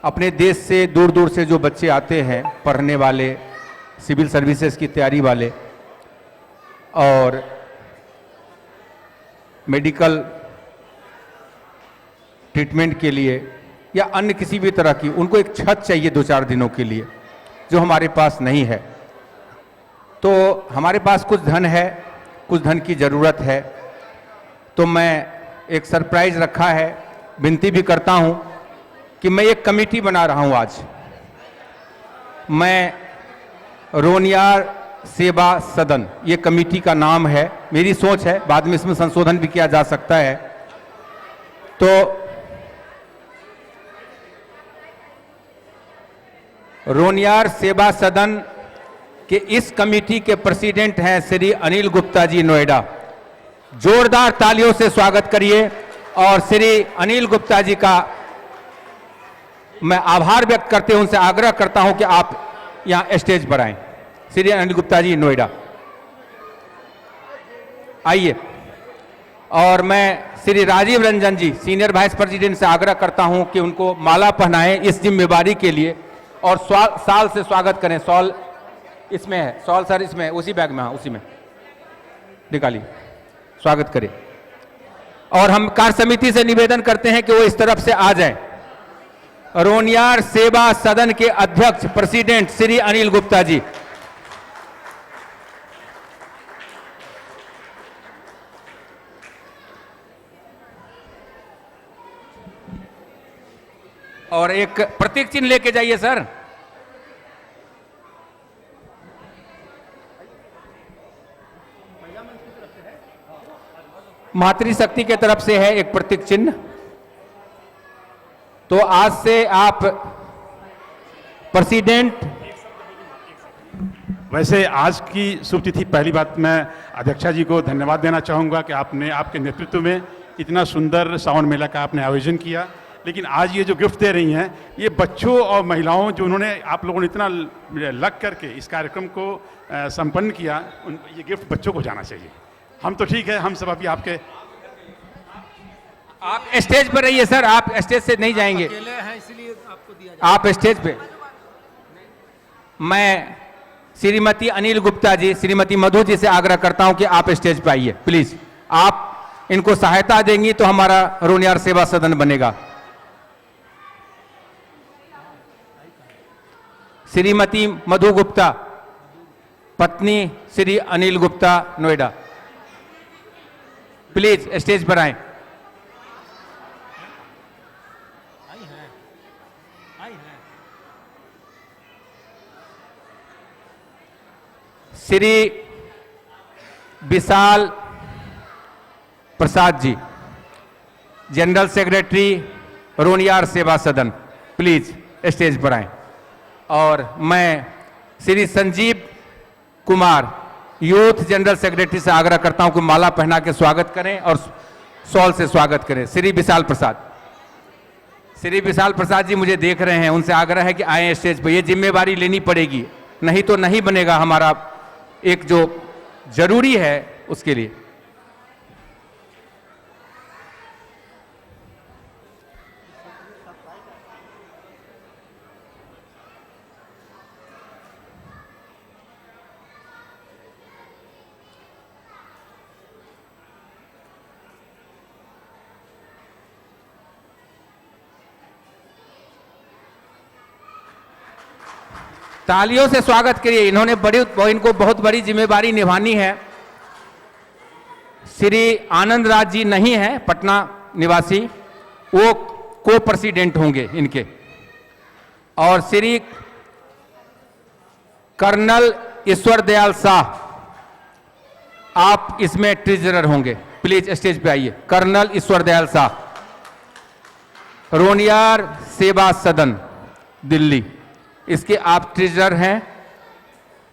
अपने देश से दूर दूर से जो बच्चे आते हैं पढ़ने वाले, सिविल सर्विसेज की तैयारी वाले और मेडिकल ट्रीटमेंट के लिए या अन्य किसी भी तरह की, उनको एक छत चाहिए 2-4 दिनों के लिए, जो हमारे पास नहीं है। तो हमारे पास कुछ धन है, कुछ धन की ज़रूरत है, तो मैं एक सरप्राइज रखा है। विनती भी करता हूं कि मैं एक कमेटी बना रहा हूं आज। मैं रोनियार सेवा सदन, ये कमेटी का नाम है, मेरी सोच है, बाद में इसमें संशोधन भी किया जा सकता है। तो रोनियार सेवा सदन के इस कमेटी के प्रेसिडेंट हैं श्री अनिल गुप्ता जी, नोएडा। जोरदार तालियों से स्वागत करिए। और श्री अनिल गुप्ता जी का मैं आभार व्यक्त करते हुए उनसे आग्रह करता हूं कि आप यहां स्टेज पर आएं। श्री अनिल गुप्ता जी, नोएडा, आइए। और मैं श्री राजीव रंजन जी, सीनियर वाइस प्रेसिडेंट, से आग्रह करता हूं कि उनको माला पहनाएं इस जिम्मेवारी के लिए और साल से स्वागत करें। सॉल इसमें है, सॉल सर इसमें, उसी बैग में, हाँ उसी में निकालिए, स्वागत करें। और हम कार्य समिति से निवेदन करते हैं कि वो इस तरफ से आ जाएं। रोनियार सेवा सदन के अध्यक्ष प्रेसिडेंट श्री अनिल गुप्ता जी। और एक प्रतीक चिन्ह लेके जाइए सर। मातृशक्ति के तरफ से है एक प्रतीक चिन्ह। तो आज से आप प्रेसिडेंट। वैसे आज की शुभ तिथि, पहली बात मैं अध्यक्षा जी को धन्यवाद देना चाहूँगा कि आपने, आपके नेतृत्व में इतना सुंदर सावन मेला का आपने आयोजन किया। लेकिन आज ये जो गिफ्ट दे रही हैं, ये बच्चों और महिलाओं जो उन्होंने, आप लोगों ने इतना लग करके इस कार्यक्रम को संपन्न किया, ये गिफ्ट बच्चों को जाना चाहिए। हम तो ठीक है, हम सब अभी आपके। आप स्टेज पर रहिए सर, आप स्टेज से नहीं जाएंगे, अकेले हैं इसलिए आपको दिया आप स्टेज पे। मैं श्रीमती अनिल गुप्ता जी, श्रीमती मधु जी से आग्रह करता हूं कि आप स्टेज पे आइए प्लीज। आप इनको सहायता देंगी तो हमारा रोनियार सेवा सदन बनेगा। श्रीमती मधु गुप्ता, पत्नी श्री अनिल गुप्ता, नोएडा, प्लीज स्टेज पर आए। श्री विशाल प्रसाद जी, जनरल सेक्रेटरी रोनियार सेवा सदन, प्लीज स्टेज पर आए। और मैं Shri Sanjeev Kumar, youth general secretary, से आग्रह करता हूं कि माला पहना के स्वागत करें और शॉल से स्वागत करें। श्री विशाल प्रसाद, श्री विशाल प्रसाद जी मुझे देख रहे हैं, उनसे आग्रह है कि आए स्टेज पर। ये जिम्मेवारी लेनी पड़ेगी, नहीं तो नहीं बनेगा हमारा एक जो जरूरी है उसके लिए। तालियों से स्वागत करिए। इनको बहुत बड़ी जिम्मेवारी निभानी है। श्री आनंद राज जी नहीं है, पटना निवासी, वो को प्रेसिडेंट होंगे इनके। और श्री कर्नल ईश्वर दयाल शाह, आप इसमें ट्रेजरर होंगे, प्लीज स्टेज पे आइए। कर्नल ईश्वर दयाल शाह, रोनियार सेवा सदन, दिल्ली, इसके आप ट्रेजरर हैं।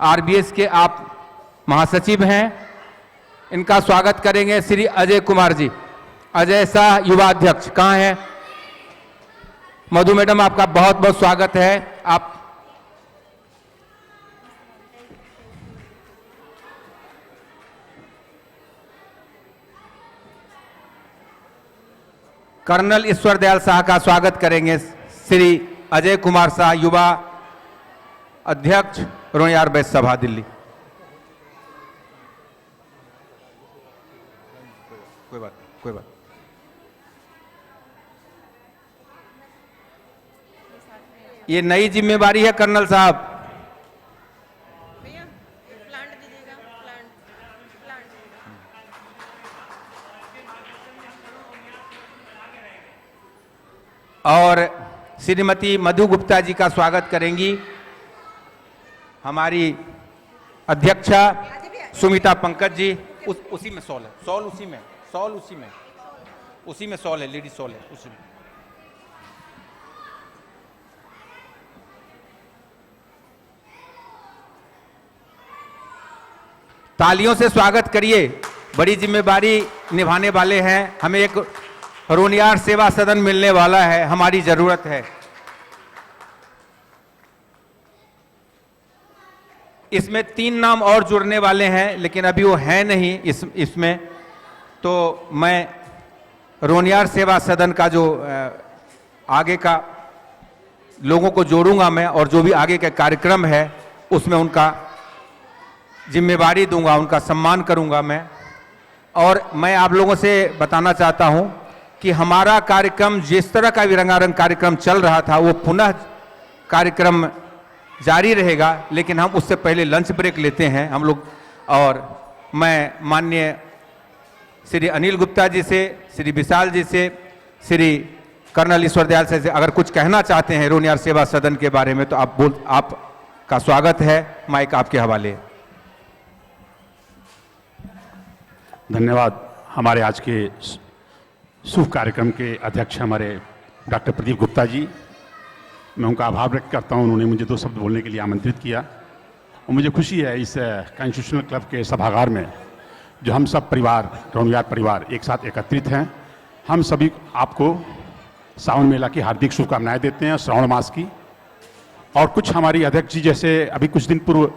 आरबीएस के आप महासचिव हैं। इनका स्वागत करेंगे श्री अजय कुमार जी, अजय शाह युवा अध्यक्ष, कहाँ हैं? मधु मैडम, आपका बहुत बहुत स्वागत है। आप कर्नल ईश्वर दयाल शाह का स्वागत करेंगे श्री अजय कुमार शाह, युवा अध्यक्ष, रोनियार बैच सभा, दिल्ली। कोई बात नहीं, कोई बात। ये नई जिम्मेवारी है कर्नल साहब। भैया प्लांट दीजिएगा, प्लांट प्लांट। और श्रीमती मधु गुप्ता जी का स्वागत करेंगी हमारी अध्यक्षा सुमिता पंकज जी। उसी में सॉल है, सॉल उसी में, सॉल उसी में, उसी में सॉल है, लेडी सॉल है उसी में। तालियों से स्वागत करिए, बड़ी जिम्मेवारी निभाने वाले हैं। हमें एक रोनियार सेवा सदन मिलने वाला है, हमारी जरूरत है। इसमें 3 नाम और जुड़ने वाले हैं, लेकिन अभी वो हैं नहीं इसमें। तो मैं रोनियार सेवा सदन का जो आगे का लोगों को जोड़ूंगा मैं, और जो भी आगे का कार्यक्रम है उसमें उनका जिम्मेवारी दूंगा, उनका सम्मान करूंगा मैं। और मैं आप लोगों से बताना चाहता हूं कि हमारा कार्यक्रम, जिस तरह का भी रंगारंग कार्यक्रम चल रहा था, वो पुनः कार्यक्रम जारी रहेगा, लेकिन हम उससे पहले लंच ब्रेक लेते हैं हम लोग। और मैं माननीय श्री अनिल गुप्ता जी से, श्री विशाल जी से, श्री कर्नल ईश्वर दयाल से अगर कुछ कहना चाहते हैं रोनियार सेवा सदन के बारे में, तो आपका स्वागत है। माइक आपके हवाले। धन्यवाद। हमारे आज के शुभ कार्यक्रम के अध्यक्ष हमारे डॉक्टर प्रदीप गुप्ता जी, मैं उनका आभार व्यक्त करता हूं, उन्होंने मुझे 2 शब्द बोलने के लिए आमंत्रित किया। और मुझे खुशी है इस कॉन्स्टिट्यूशनल क्लब के सभागार में जो हम सब परिवार, रोनियार परिवार एक साथ एकत्रित हैं। हम सभी आपको सावन मेला की हार्दिक शुभकामनाएं देते हैं, श्रावण मास की। और कुछ हमारी अध्यक्ष जी, जैसे अभी कुछ दिन पूर्व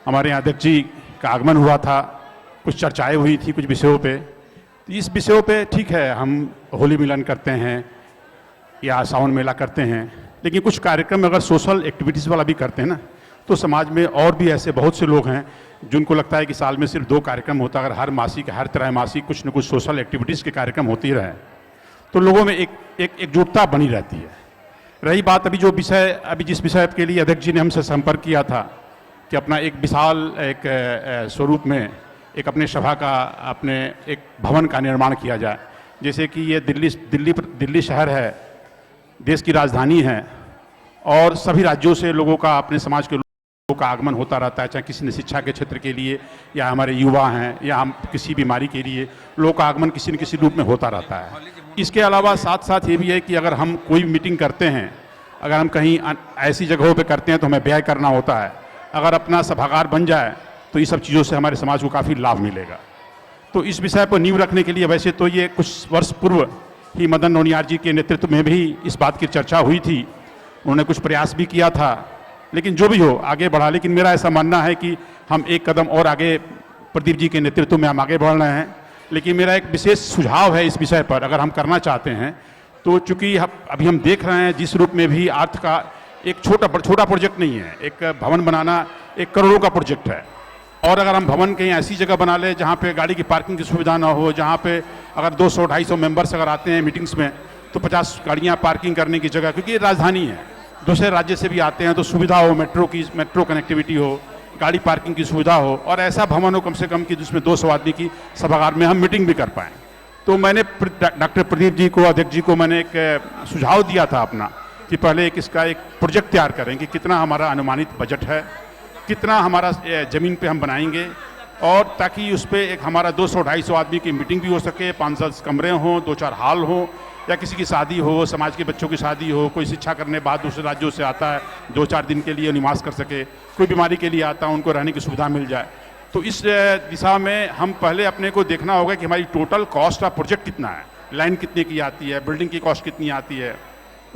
हमारे यहाँ अध्यक्ष जी का आगमन हुआ था, कुछ चर्चाएं हुई थी कुछ विषयों पे। तो इस विषयों पे ठीक है, हम होली मिलन करते हैं या सावन मेला करते हैं, लेकिन कुछ कार्यक्रम अगर सोशल एक्टिविटीज़ वाला भी करते हैं ना, तो समाज में और भी ऐसे बहुत से लोग हैं जिनको लगता है कि साल में सिर्फ 2 कार्यक्रम होता है। अगर हर मासिक, हर त्रैमासिक कुछ न कुछ सोशल एक्टिविटीज़ के कार्यक्रम होते ही रहे, तो लोगों में एक एकजुटता बनी रहती है। रही बात अभी जिस विषय के लिए अध्यक्ष जी ने हमसे संपर्क किया था कि अपना एक विशाल एक स्वरूप में एक अपने सभा का, अपने एक भवन का निर्माण किया जाए। जैसे कि ये दिल्ली शहर है, देश की राजधानी है, और सभी राज्यों से लोगों का, अपने समाज के लोगों का आगमन होता रहता है, चाहे किसी ने शिक्षा के क्षेत्र के लिए, या हमारे युवा हैं, या हम किसी बीमारी के लिए, लोगों का आगमन किसी न किसी रूप में होता रहता है। इसके अलावा साथ साथ ये भी है कि अगर हम कोई मीटिंग करते हैं, अगर हम कहीं ऐसी जगहों पर करते हैं तो हमें व्यय करना होता है। अगर अपना सभागार बन जाए तो ये सब चीज़ों से हमारे समाज को काफ़ी लाभ मिलेगा। तो इस विषय पर नींव रखने के लिए वैसे तो ये कुछ वर्ष पूर्व ही मदन रोनियार जी के नेतृत्व में भी इस बात की चर्चा हुई थी, उन्होंने कुछ प्रयास भी किया था, लेकिन जो भी हो आगे बढ़ा। लेकिन मेरा ऐसा मानना है कि हम एक कदम और आगे, प्रदीप जी के नेतृत्व में हम आगे बढ़ रहे हैं। लेकिन मेरा एक विशेष सुझाव है इस विषय पर, अगर हम करना चाहते हैं तो, चूँकि अभी हम देख रहे हैं जिस रूप में भी अर्थ का एक छोटा प्रोजेक्ट नहीं है, एक भवन बनाना एक करोड़ों का प्रोजेक्ट है। और अगर हम भवन कहीं ऐसी जगह बना ले जहाँ पे गाड़ी की पार्किंग की सुविधा ना हो, जहाँ पे अगर 200-250 मेंबर्स अगर आते हैं मीटिंग्स में, तो 50 गाड़ियाँ पार्किंग करने की जगह, क्योंकि ये राजधानी है, दूसरे राज्य से भी आते हैं, तो सुविधा हो, मेट्रो कनेक्टिविटी हो, गाड़ी पार्किंग की सुविधा हो, और ऐसा भवन हो कम से कम कि जिसमें 200 आदमी की सभागार में हम मीटिंग भी कर पाएँ। तो मैंने डॉक्टर प्रदीप जी को, अध्यक्ष जी को मैंने एक सुझाव दिया था अपना, कि पहले इसका एक प्रोजेक्ट तैयार करें कि कितना हमारा अनुमानित बजट है, कितना हमारा ज़मीन पे हम बनाएंगे, और ताकि उस पर एक हमारा 200-250 आदमी की मीटिंग भी हो सके, 5-7 कमरे हों, 2-4 हॉल हों, या किसी की शादी हो, समाज के बच्चों की शादी हो, कोई शिक्षा करने बाद दूसरे राज्यों से आता है, 2-4 दिन के लिए निवास कर सके, कोई बीमारी के लिए आता है, उनको रहने की सुविधा मिल जाए। तो इस दिशा में हम पहले अपने को देखना होगा कि हमारी टोटल कॉस्ट ऑफ प्रोजेक्ट कितना है, लाइन कितने की आती है, बिल्डिंग की कॉस्ट कितनी आती है।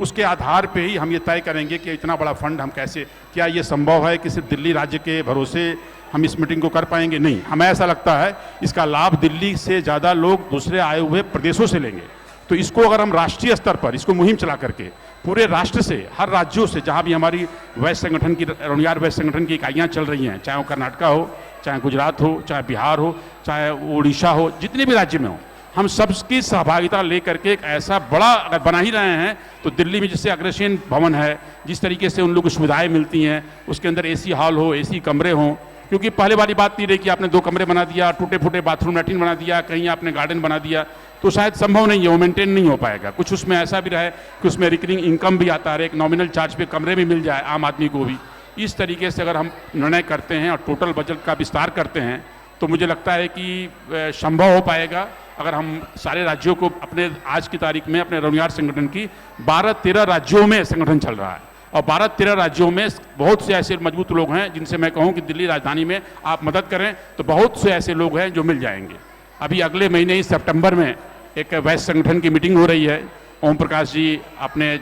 उसके आधार पे ही हम ये तय करेंगे कि इतना बड़ा फंड हम कैसे, क्या ये संभव है कि सिर्फ दिल्ली राज्य के भरोसे हम इस मीटिंग को कर पाएंगे? नहीं, हमें ऐसा लगता है इसका लाभ दिल्ली से ज़्यादा लोग दूसरे आए हुए प्रदेशों से लेंगे। तो इसको अगर हम राष्ट्रीय स्तर पर इसको मुहिम चला करके पूरे राष्ट्र से, हर राज्यों से, जहाँ भी हमारी वैश्य संगठन की, रोनियार वैश्य संगठन की इकाइयाँ चल रही हैं, चाहे वो कर्नाटका हो, चाहे गुजरात हो, चाहे बिहार हो, चाहे उड़ीसा हो, जितने भी राज्य में हो, हम सबकी सहभागिता लेकर के एक ऐसा बड़ा अगर बना ही रहे हैं, तो दिल्ली में जैसे अग्रसेन भवन है, जिस तरीके से उन लोगों को सुविधाएं मिलती हैं, उसके अंदर एसी हॉल हो, एसी कमरे हों, क्योंकि पहले वाली बात नहीं रही कि आपने 2 कमरे बना दिया, टूटे फूटे बाथरूम लैट्रिन बना दिया, कहीं आपने गार्डन बना दिया, तो शायद संभव नहीं है, वो मेंटेन नहीं हो पाएगा। कुछ उसमें ऐसा भी रहे कि उसमें रिकरिंग इनकम भी आता है, एक नॉमिनल चार्ज पे कमरे भी मिल जाए आम आदमी को भी। इस तरीके से अगर हम निर्णय करते हैं और टोटल बजट का विस्तार करते हैं, तो मुझे लगता है कि संभव हो पाएगा अगर हम सारे राज्यों को, अपने आज की तारीख में अपने रोनियार संगठन की 12-13 राज्यों में संगठन चल रहा है, और 12-13 राज्यों में बहुत से ऐसे मजबूत लोग हैं जिनसे मैं कहूं कि दिल्ली राजधानी में आप मदद करें तो बहुत से ऐसे लोग हैं जो मिल जाएंगे। अभी अगले महीने ही सितंबर में एक वैश्य संगठन की मीटिंग हो रही है। ओम प्रकाश जी अपने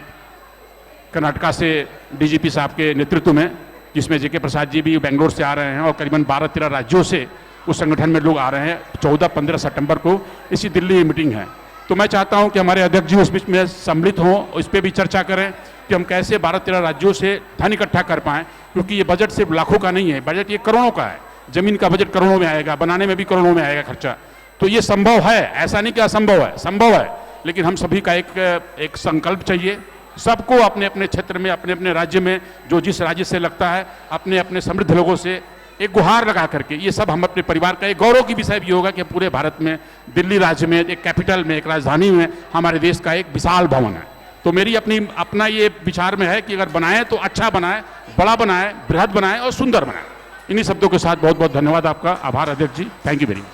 कर्नाटका से डीजीपी साहब के नेतृत्व में, जिसमें जेके प्रसाद जी भी बेंगलोर से आ रहे हैं, और करीबन 12-13 राज्यों से उस संगठन में लोग आ रहे हैं। 14-15 सितंबर को इसी दिल्ली में मीटिंग है। तो मैं चाहता हूं कि हमारे अध्यक्ष जी उस बीच में सम्मिलित हों, इस पर भी चर्चा करें कि हम कैसे 12-13 राज्यों से धन इकट्ठा कर पाएं, क्योंकि ये बजट सिर्फ लाखों का नहीं है, बजट ये करोड़ों का है। जमीन का बजट करोड़ों में आएगा, बनाने में भी करोड़ों में आएगा खर्चा। तो ये संभव है, ऐसा नहीं कि असंभव है, संभव है, लेकिन हम सभी का एक संकल्प चाहिए। सबको अपने अपने क्षेत्र में, अपने अपने राज्य में, जो जिस राज्य से लगता है, अपने अपने समृद्ध लोगों से एक गुहार लगा करके, ये सब हम अपने परिवार का एक गौरव की विषय भी होगा कि पूरे भारत में, दिल्ली राज्य में, एक कैपिटल में, एक राजधानी में हमारे देश का एक विशाल भवन है। तो मेरी अपना ये विचार में है कि अगर बनाएं तो अच्छा बनाएं, बड़ा बनाएं, बृहद बनाएं और सुंदर बनाएं। इन्हीं शब्दों के साथ बहुत बहुत धन्यवाद आपका। आभार अध्यक्ष जी, थैंक यू वेरी मच।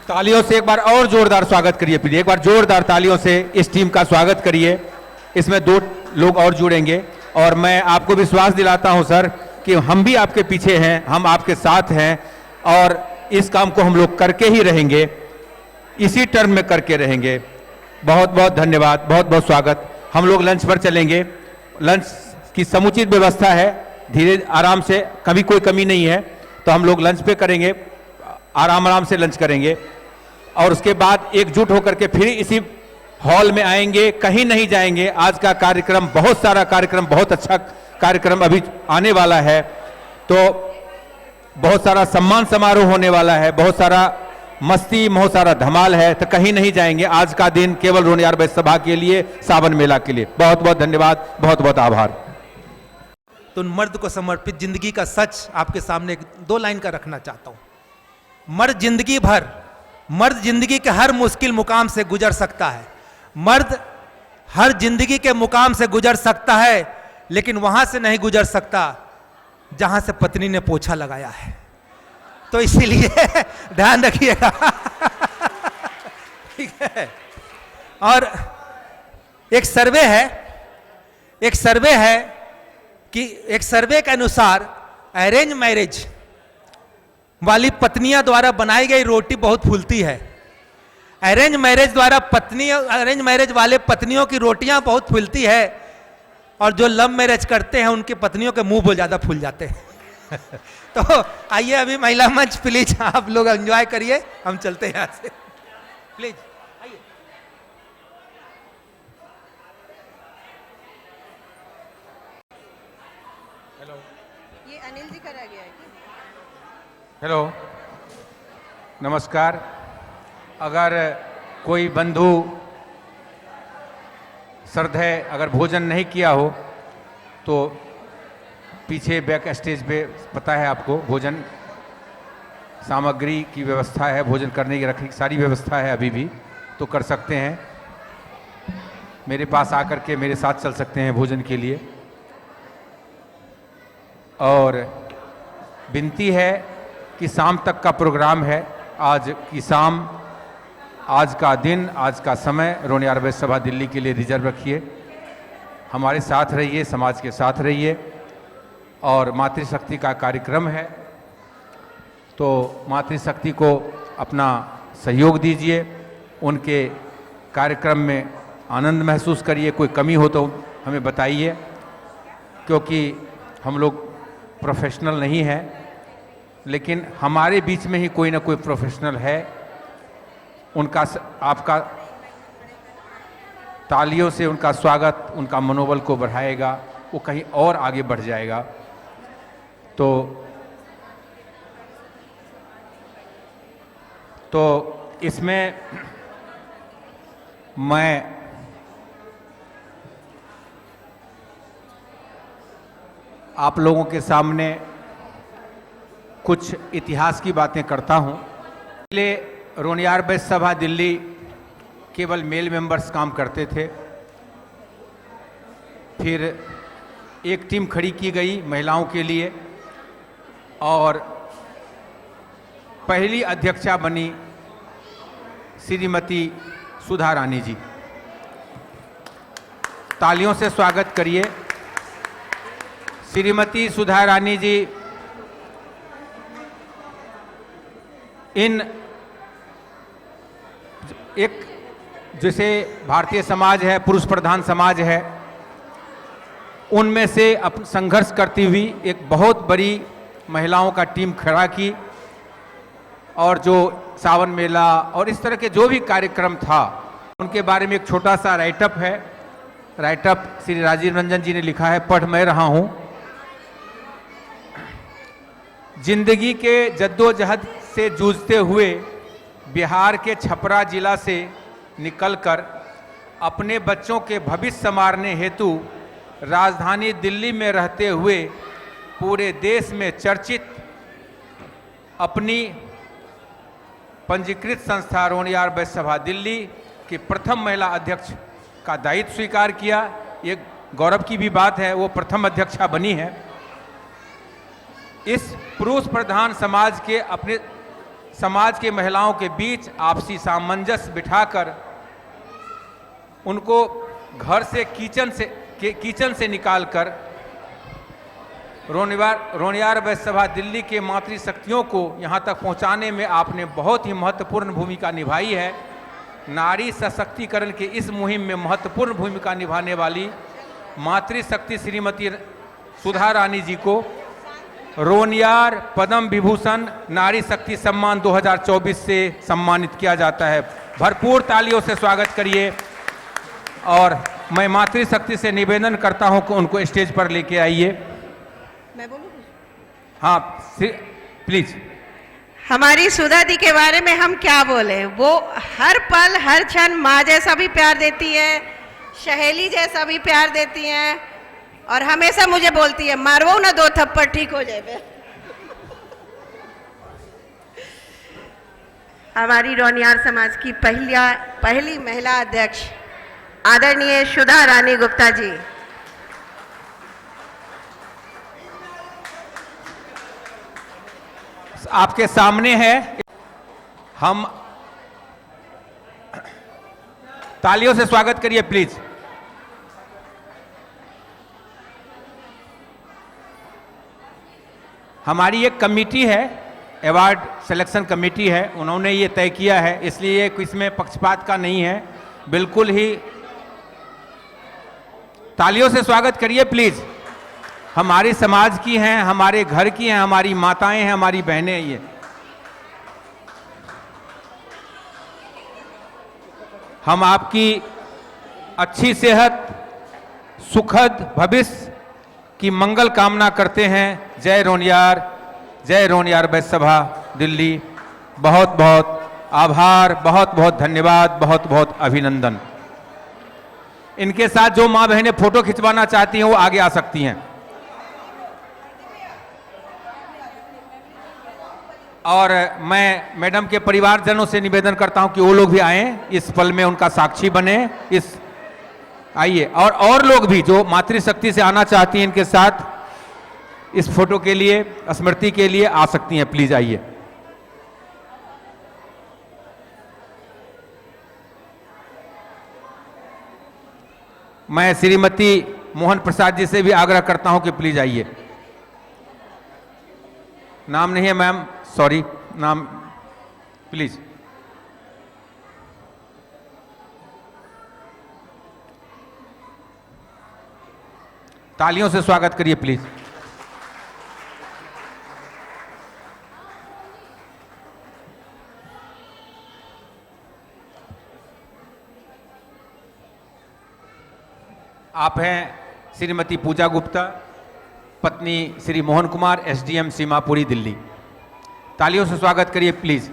तालियों से एक बार और जोरदार स्वागत करिए प्लीज, एक बार जोरदार तालियों से इस टीम का स्वागत करिए। इसमें 2 लोग और जुड़ेंगे, और मैं आपको विश्वास दिलाता हूं सर कि हम भी आपके पीछे हैं, हम आपके साथ हैं, और इस काम को हम लोग करके ही रहेंगे, इसी टर्म में करके रहेंगे। बहुत बहुत धन्यवाद, बहुत बहुत स्वागत। हम लोग लंच पर चलेंगे, लंच की समुचित व्यवस्था है, धीरे आराम से, कभी कोई कमी नहीं है, तो हम लोग लंच पे करेंगे, आराम से लंच करेंगे, और उसके बाद एकजुट होकर के फिर इसी हॉल में आएंगे, कहीं नहीं जाएंगे। आज का कार्यक्रम, बहुत सारा कार्यक्रम, बहुत अच्छा कार्यक्रम अभी आने वाला है, तो बहुत सारा सम्मान समारोह होने वाला है, बहुत सारा मस्ती, बहुत सारा धमाल है, तो कहीं नहीं जाएंगे। आज का दिन केवल रोनियार वैश्य सभा के लिए, सावन मेला के लिए। बहुत बहुत धन्यवाद, बहुत बहुत आभार। तो उन मर्द को समर्पित जिंदगी का सच आपके सामने 2 लाइन का रखना चाहता हूं। मर्द जिंदगी के हर मुश्किल मुकाम से गुजर सकता है, मर्द हर जिंदगी के मुकाम से गुजर सकता है, लेकिन वहां से नहीं गुजर सकता जहां से पत्नी ने पोछा लगाया है। तो इसीलिए ध्यान रखिएगा। ठीक है। और एक सर्वे के अनुसार अरेंज मैरिज वाली पत्नियां द्वारा बनाई गई रोटी बहुत फूलती है। अरेंज मैरिज वाले पत्नियों की रोटियां बहुत फूलती है, और जो लव मैरिज करते हैं उनकी पत्नियों के मुंह बहुत ज्यादा फूल जाते हैं। तो आइए अभी महिला मंच, प्लीज आप लोग एंजॉय करिए, हम चलते हैं यहाँ से, प्लीज आइए। ये अनिल जी करा गया है क्या? हेलो, नमस्कार। अगर कोई बंधु श्रद्धेय अगर भोजन नहीं किया हो तो पीछे बैक स्टेज पे पता है आपको, भोजन सामग्री की व्यवस्था है, भोजन करने की रखने की सारी व्यवस्था है अभी भी, तो कर सकते हैं। मेरे पास आकर के मेरे साथ चल सकते हैं भोजन के लिए। और विनती है कि शाम तक का प्रोग्राम है, आज की शाम, आज का दिन, आज का समय रोनियार वैश्य सभा दिल्ली के लिए रिजर्व रखिए। हमारे साथ रहिए, समाज के साथ रहिए। और मातृशक्ति का कार्यक्रम है, तो मातृशक्ति को अपना सहयोग दीजिए, उनके कार्यक्रम में आनंद महसूस करिए। कोई कमी हो तो हमें बताइए, क्योंकि हम लोग प्रोफेशनल नहीं हैं, लेकिन हमारे बीच में ही कोई ना कोई प्रोफेशनल है। उनका आपका तालियों से उनका स्वागत उनका मनोबल को बढ़ाएगा, वो कहीं और आगे बढ़ जाएगा। तो इसमें मैं आप लोगों के सामने कुछ इतिहास की बातें करता हूं। पहले रोनियार वैश्य सभा दिल्ली केवल मेल मेंबर्स काम करते थे, फिर एक टीम खड़ी की गई महिलाओं के लिए और पहली अध्यक्षा बनी श्रीमती सुधा रानी जी। तालियों से स्वागत करिए। श्रीमती सुधा रानी जी एक जैसे भारतीय समाज है, पुरुष प्रधान समाज है, उनमें से संघर्ष करती हुई एक बहुत बड़ी महिलाओं का टीम खड़ा की और जो सावन मेला और इस तरह के जो भी कार्यक्रम था उनके बारे में एक छोटा सा राइटअप है। राइटअप श्री राजीव रंजन जी ने लिखा है, पढ़ मैं रहा हूं। जिंदगी के जद्दोजहद से जूझते हुए बिहार के छपरा जिला से निकलकर अपने बच्चों के भविष्य संवारने हेतु राजधानी दिल्ली में रहते हुए पूरे देश में चर्चित अपनी पंजीकृत संस्था रोनियार वैश्य सभा दिल्ली की प्रथम महिला अध्यक्ष का दायित्व स्वीकार किया। ये गौरव की भी बात है, वो प्रथम अध्यक्षा बनी है। इस पुरुष प्रधान समाज के अपने समाज के महिलाओं के बीच आपसी सामंजस्य बिठाकर उनको घर से किचन से निकालकर रोनियार वैश्य सभा दिल्ली के मातृशक्तियों को यहाँ तक पहुँचाने में आपने बहुत ही महत्वपूर्ण भूमिका निभाई है। नारी सशक्तिकरण के इस मुहिम में महत्वपूर्ण भूमिका निभाने वाली मातृशक्ति श्रीमती सुधा रानी जी को रोनियार पद्म विभूषण नारी शक्ति सम्मान 2024 से सम्मानित किया जाता है। भरपूर तालियों से स्वागत करिए और मैं मातृशक्ति से निवेदन करता हूं कि उनको स्टेज पर लेके आइए। मैं बोलूं? हाँ प्लीज। हमारी सुधा दी के बारे में हम क्या बोले, वो हर पल हर क्षण माँ जैसा भी प्यार देती है, सहेली जैसा भी प्यार देती हैं और हमेशा मुझे बोलती है मारवो ना 2 थप्पड़ ठीक हो जाए। हमारी रोनियार समाज की पहली महिला अध्यक्ष आदरणीय सुधा रानी गुप्ता जी। आपके सामने है, हम तालियों से स्वागत करिए प्लीज। हमारी एक कमेटी है, अवार्ड सिलेक्शन कमेटी है, उन्होंने ये तय किया है, इसलिए इसमें पक्षपात का नहीं है, बिल्कुल ही। तालियों से स्वागत करिए प्लीज। हमारे समाज की हैं, हमारे घर की हैं, हमारी माताएं हैं, हमारी बहनें हैं ये। हम आपकी अच्छी सेहत, सुखद भविष्य की मंगल कामना करते हैं। जय रोनियार वैश्य सभा दिल्ली। बहुत बहुत आभार, बहुत बहुत धन्यवाद, बहुत बहुत अभिनंदन। इनके साथ जो माँ बहनें फोटो खिंचवाना चाहती हैं वो आगे आ सकती हैं। और मैं मैडम के परिवारजनों से निवेदन करता हूं कि वो लोग भी आएं, इस पल में उनका साक्षी बने। आइए और लोग भी जो मातृशक्ति से आना चाहती हैं इनके साथ इस फोटो के लिए, स्मृति के लिए आ सकती हैं। प्लीज आइए। मैं श्रीमती मोहन प्रसाद जी से भी आग्रह करता हूं कि प्लीज आइए। नाम नहीं है मैम, सॉरी, नाम प्लीज। तालियों से स्वागत करिए प्लीज। आप हैं श्रीमती पूजा गुप्ता, पत्नी श्री मोहन कुमार, एसडीएम सीमापुरी, दिल्ली। तालियों से स्वागत करिए प्लीज।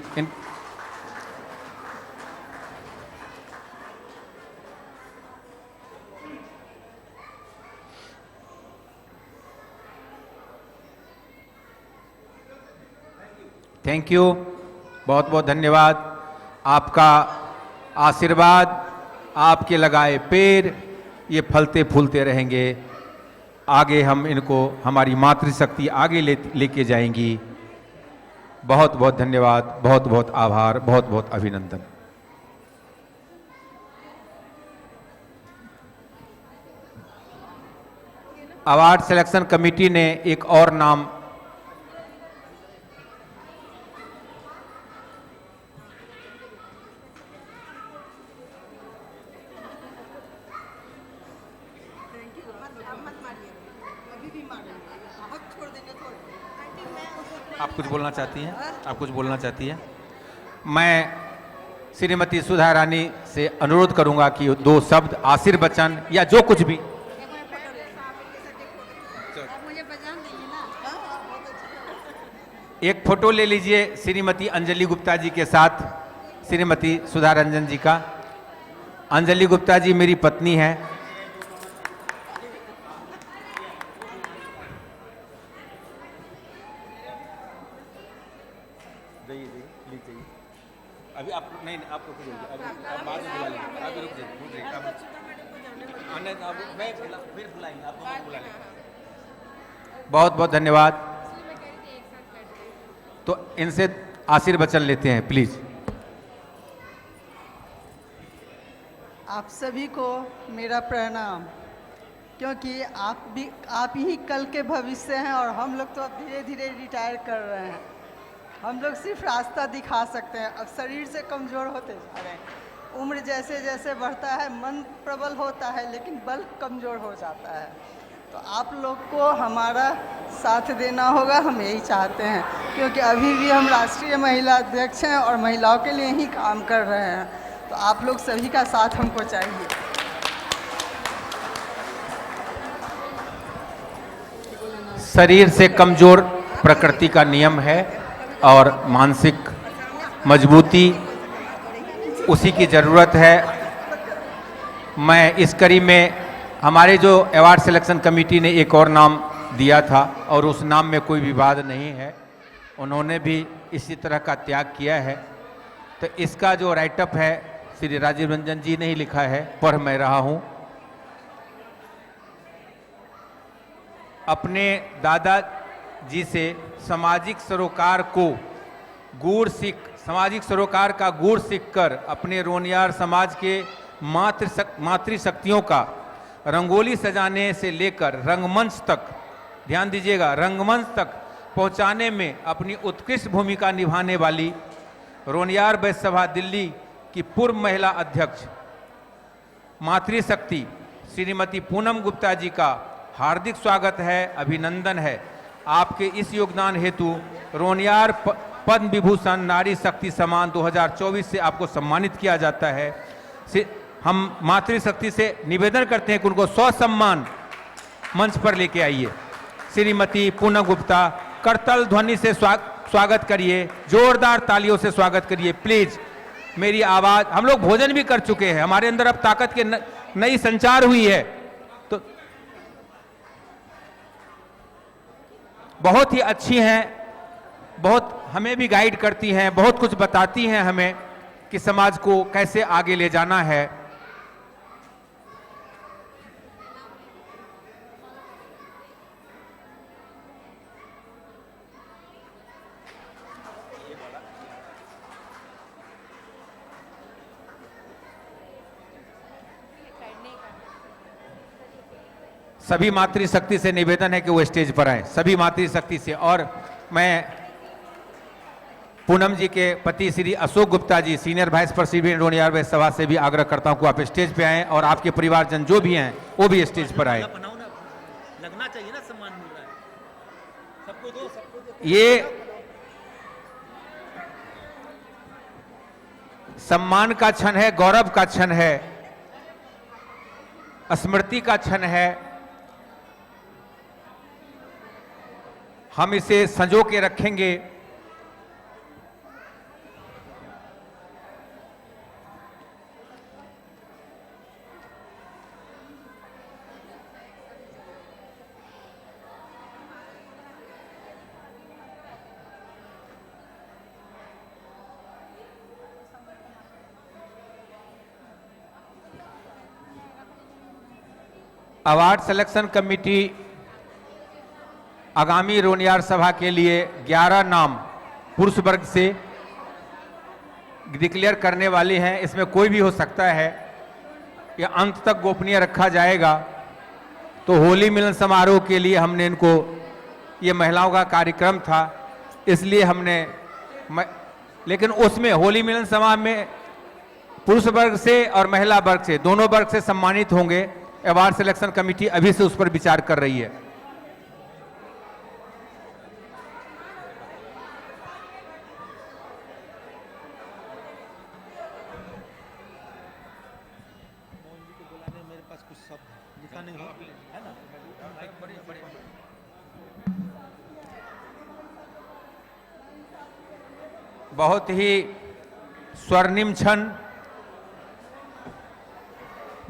थैंक यू, बहुत बहुत धन्यवाद। आपका आशीर्वाद, आपके लगाए पेड़ ये फलते फूलते रहेंगे। आगे हम इनको, हमारी मातृशक्ति आगे लेके जाएंगी। बहुत बहुत धन्यवाद, बहुत बहुत आभार, बहुत बहुत अभिनंदन। अवार्ड सिलेक्शन कमेटी ने एक और नाम आप कुछ बोलना चाहती हैं? आप कुछ बोलना चाहती हैं? मैं श्रीमती सुधा रानी से अनुरोध करूंगा कि दो शब्द आशीर्वचन या जो कुछ भी। एक फोटो ले लीजिए श्रीमती अंजलि गुप्ता जी के साथ, श्रीमती सुधा रंजन जी का। अंजलि गुप्ता जी मेरी पत्नी है। अभी आप नहीं, आप रुक जाइए, अभी बाद में बुला लेंगे। अभी रुक जाइए, फिर बुलाएंगे, आपको बुला लेंगे। बहुत बहुत धन्यवाद। तो इनसे आशीर्वचन लेते हैं प्लीज। आप सभी को मेरा प्रणाम, क्योंकि आप ही कल के भविष्य हैं और हम लोग तो अब धीरे धीरे रिटायर कर रहे हैं। हम लोग सिर्फ रास्ता दिखा सकते हैं, अब शरीर से कमज़ोर होते जा रहे हैं। उम्र जैसे जैसे बढ़ता है मन प्रबल होता है, लेकिन बल कमज़ोर हो जाता है। तो आप लोग को हमारा साथ देना होगा, हम यही चाहते हैं, क्योंकि अभी भी हम राष्ट्रीय महिला अध्यक्ष हैं और महिलाओं के लिए ही काम कर रहे हैं। तो आप लोग सभी का साथ हमको चाहिए। शरीर से कमज़ोर प्रकृति का नियम है और मानसिक मजबूती उसी की ज़रूरत है। मैं इस कड़ी में, हमारे जो अवार्ड सिलेक्शन कमेटी ने एक और नाम दिया था और उस नाम में कोई विवाद नहीं है, उन्होंने भी इसी तरह का त्याग किया है। तो इसका जो राइटअप है श्री राजीव रंजन जी ने ही लिखा है, पढ़ मैं रहा हूँ। अपने दादा जी से सामाजिक सरोकार को सामाजिक सरोकार का गुण सीखकर अपने रोनियार समाज के मातृशक्तियों का रंगोली सजाने से लेकर रंगमंच तक, ध्यान दीजिएगा, रंगमंच तक पहुंचाने में अपनी उत्कृष्ट भूमिका निभाने वाली रोनियार वैश्य सभा दिल्ली की पूर्व महिला अध्यक्ष मातृशक्ति श्रीमती पूनम गुप्ता जी का हार्दिक स्वागत है, अभिनंदन है। आपके इस योगदान हेतु रोनियार पद्म विभूषण नारी शक्ति सम्मान 2024 से आपको सम्मानित किया जाता है। हम मातृशक्ति से निवेदन करते हैं कि उनको सम्मान मंच पर लेके आइए। श्रीमती पूनम गुप्ता, करतल ध्वनि से स्वागत करिए, जोरदार तालियों से स्वागत करिए प्लीज। मेरी आवाज, हम लोग भोजन भी कर चुके हैं, हमारे अंदर अब ताकत के नई संचार हुई है। तो बहुत ही अच्छी हैं, बहुत हमें भी गाइड करती हैं, बहुत कुछ बताती हैं हमें कि समाज को कैसे आगे ले जाना है। सभी मातृशक्ति से निवेदन है कि वो स्टेज पर आए, सभी मातृशक्ति से। और मैं पूनम जी के पति Shri Ashok Gupta ji, senior vice president Roniyar वैश्य सभा से भी आग्रह करता हूं कि आप स्टेज पे आएं और आपके परिवारजन जो भी हैं वो भी स्टेज पर आए। लगना चाहिए ना, सम्मान मिल रहा है सबको दो। ये सम्मान का क्षण है, गौरव का क्षण है। स्मृति का क्षण है, हम इसे संजो के रखेंगे। अवार्ड सिलेक्शन कमेटी आगामी रोनियार सभा के लिए 11 नाम पुरुष वर्ग से डिक्लेयर करने वाली हैं। इसमें कोई भी हो सकता है, यह अंत तक गोपनीय रखा जाएगा। तो होली मिलन समारोह के लिए हमने इनको, ये महिलाओं का कार्यक्रम था इसलिए हमने, लेकिन उसमें होली मिलन समारोह में पुरुष वर्ग से और महिला वर्ग से, दोनों वर्ग से सम्मानित होंगे। अवार्ड सिलेक्शन कमेटी अभी से उस पर विचार कर रही है। बहुत ही स्वर्णिम क्षण,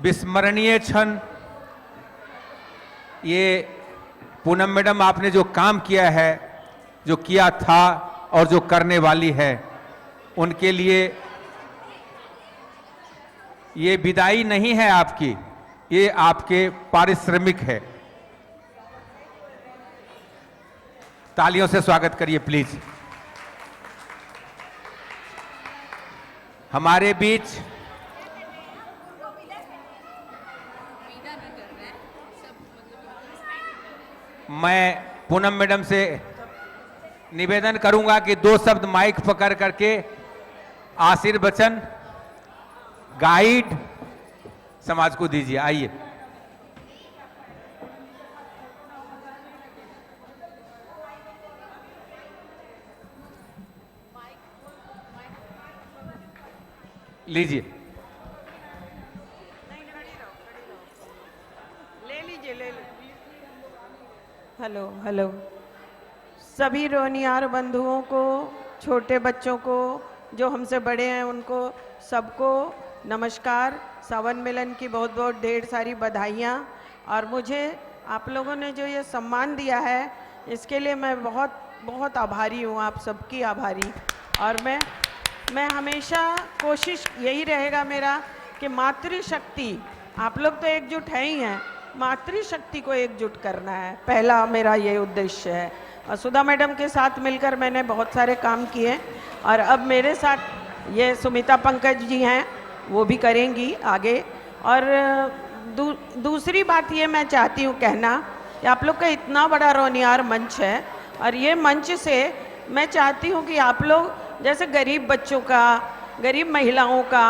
विस्मरणीय क्षण। ये पूनम मैडम, आपने जो काम किया है, जो किया था और जो करने वाली है, उनके लिए ये विदाई नहीं है आपकी, ये आपके पारिश्रमिक है। तालियों से स्वागत करिए प्लीज। हमारे बीच मैं पूनम मैडम से निवेदन करूंगा कि 2 शब्द माइक पकड़ करके आशीर्वचन गाइड समाज को दीजिए। आइए। लीजिए। ले लीजिए, ले लीजिए। हेलो हेलो, सभी रोनियार बंधुओं को, छोटे बच्चों को, जो हमसे बड़े हैं उनको सबको नमस्कार। सावन मिलन की बहुत बहुत ढेर सारी बधाइयाँ। और मुझे आप लोगों ने जो ये सम्मान दिया है, इसके लिए मैं बहुत बहुत आभारी हूँ, आप सबकी आभारी। और मैं हमेशा कोशिश यही रहेगा मेरा कि मातृशक्ति, आप लोग तो एकजुट है ही हैं, मातृशक्ति को एकजुट करना है, पहला मेरा ये उद्देश्य है। और सुधा मैडम के साथ मिलकर मैंने बहुत सारे काम किए, और अब मेरे साथ ये सुमिता पंकज जी हैं, वो भी करेंगी आगे। और दूसरी बात ये मैं चाहती हूँ कहना कि आप लोग का इतना बड़ा रोनियार मंच है, और ये मंच से मैं चाहती हूँ कि आप लोग जैसे गरीब बच्चों का, गरीब महिलाओं का,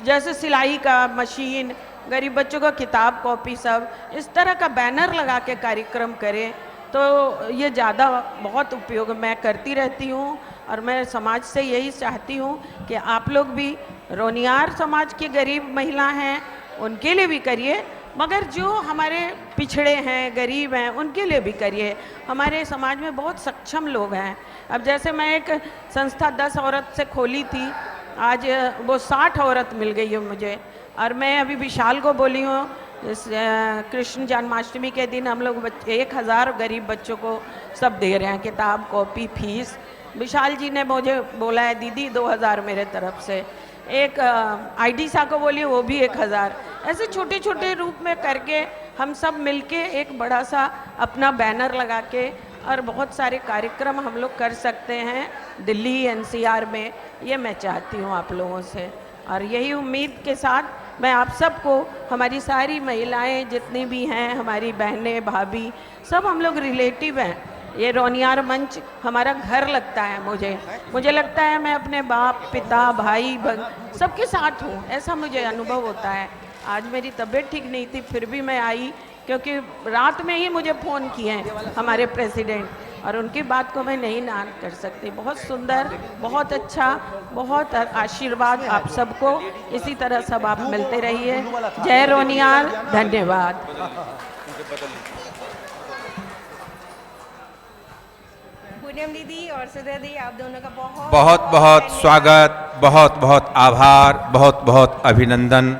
जैसे सिलाई का मशीन, गरीब बच्चों का किताब कॉपी, सब इस तरह का बैनर लगा के कार्यक्रम करें तो ये ज़्यादा बहुत उपयोग मैं करती रहती हूँ। और मैं समाज से यही चाहती हूँ कि आप लोग भी रोनियार समाज की गरीब महिला हैं उनके लिए भी करिए, मगर जो हमारे पिछड़े हैं, गरीब हैं, उनके लिए भी करिए। हमारे समाज में बहुत सक्षम लोग हैं। अब जैसे मैं एक संस्था 10 औरत से खोली थी, आज वो 60 औरत मिल गई है मुझे। और मैं अभी विशाल को बोली हूँ, इस कृष्ण जन्माष्टमी के दिन हम लोग 1000 गरीब बच्चों को सब दे रहे हैं, किताब कॉपी फीस। विशाल जी ने मुझे बोला है दीदी 2000 मेरे तरफ से। एक आईडीसा को बोली, वो भी 1000। ऐसे छोटे छोटे रूप में करके हम सब मिलके एक बड़ा सा अपना बैनर लगा के और बहुत सारे कार्यक्रम हम लोग कर सकते हैं दिल्ली एनसीआर में। ये मैं चाहती हूँ आप लोगों से, और यही उम्मीद के साथ मैं आप सबको, हमारी सारी महिलाएं जितनी भी हैं, हमारी बहनें भाभी, सब हम लोग रिलेटिव हैं। ये रोनियार मंच हमारा घर लगता है मुझे लगता है मैं अपने बाप पिता भाई बहन सबके साथ हूँ, ऐसा मुझे अनुभव होता है। आज मेरी तबीयत ठीक नहीं थी, फिर भी मैं आई, क्योंकि रात में ही मुझे फ़ोन किए हैं हमारे प्रेसिडेंट और उनकी बात को मैं नहीं ना कर सकती। बहुत सुंदर, बहुत अच्छा, बहुत आशीर्वाद आप सबको, इसी तरह सब आप मिलते रहिए। जय रोनियार, धन्यवाद। पूनम दीदी और सुधा दी, आप दोनों का बहुत बहुत बहुत स्वागत, बहुत बहुत आभार, बहुत बहुत अभिनंदन।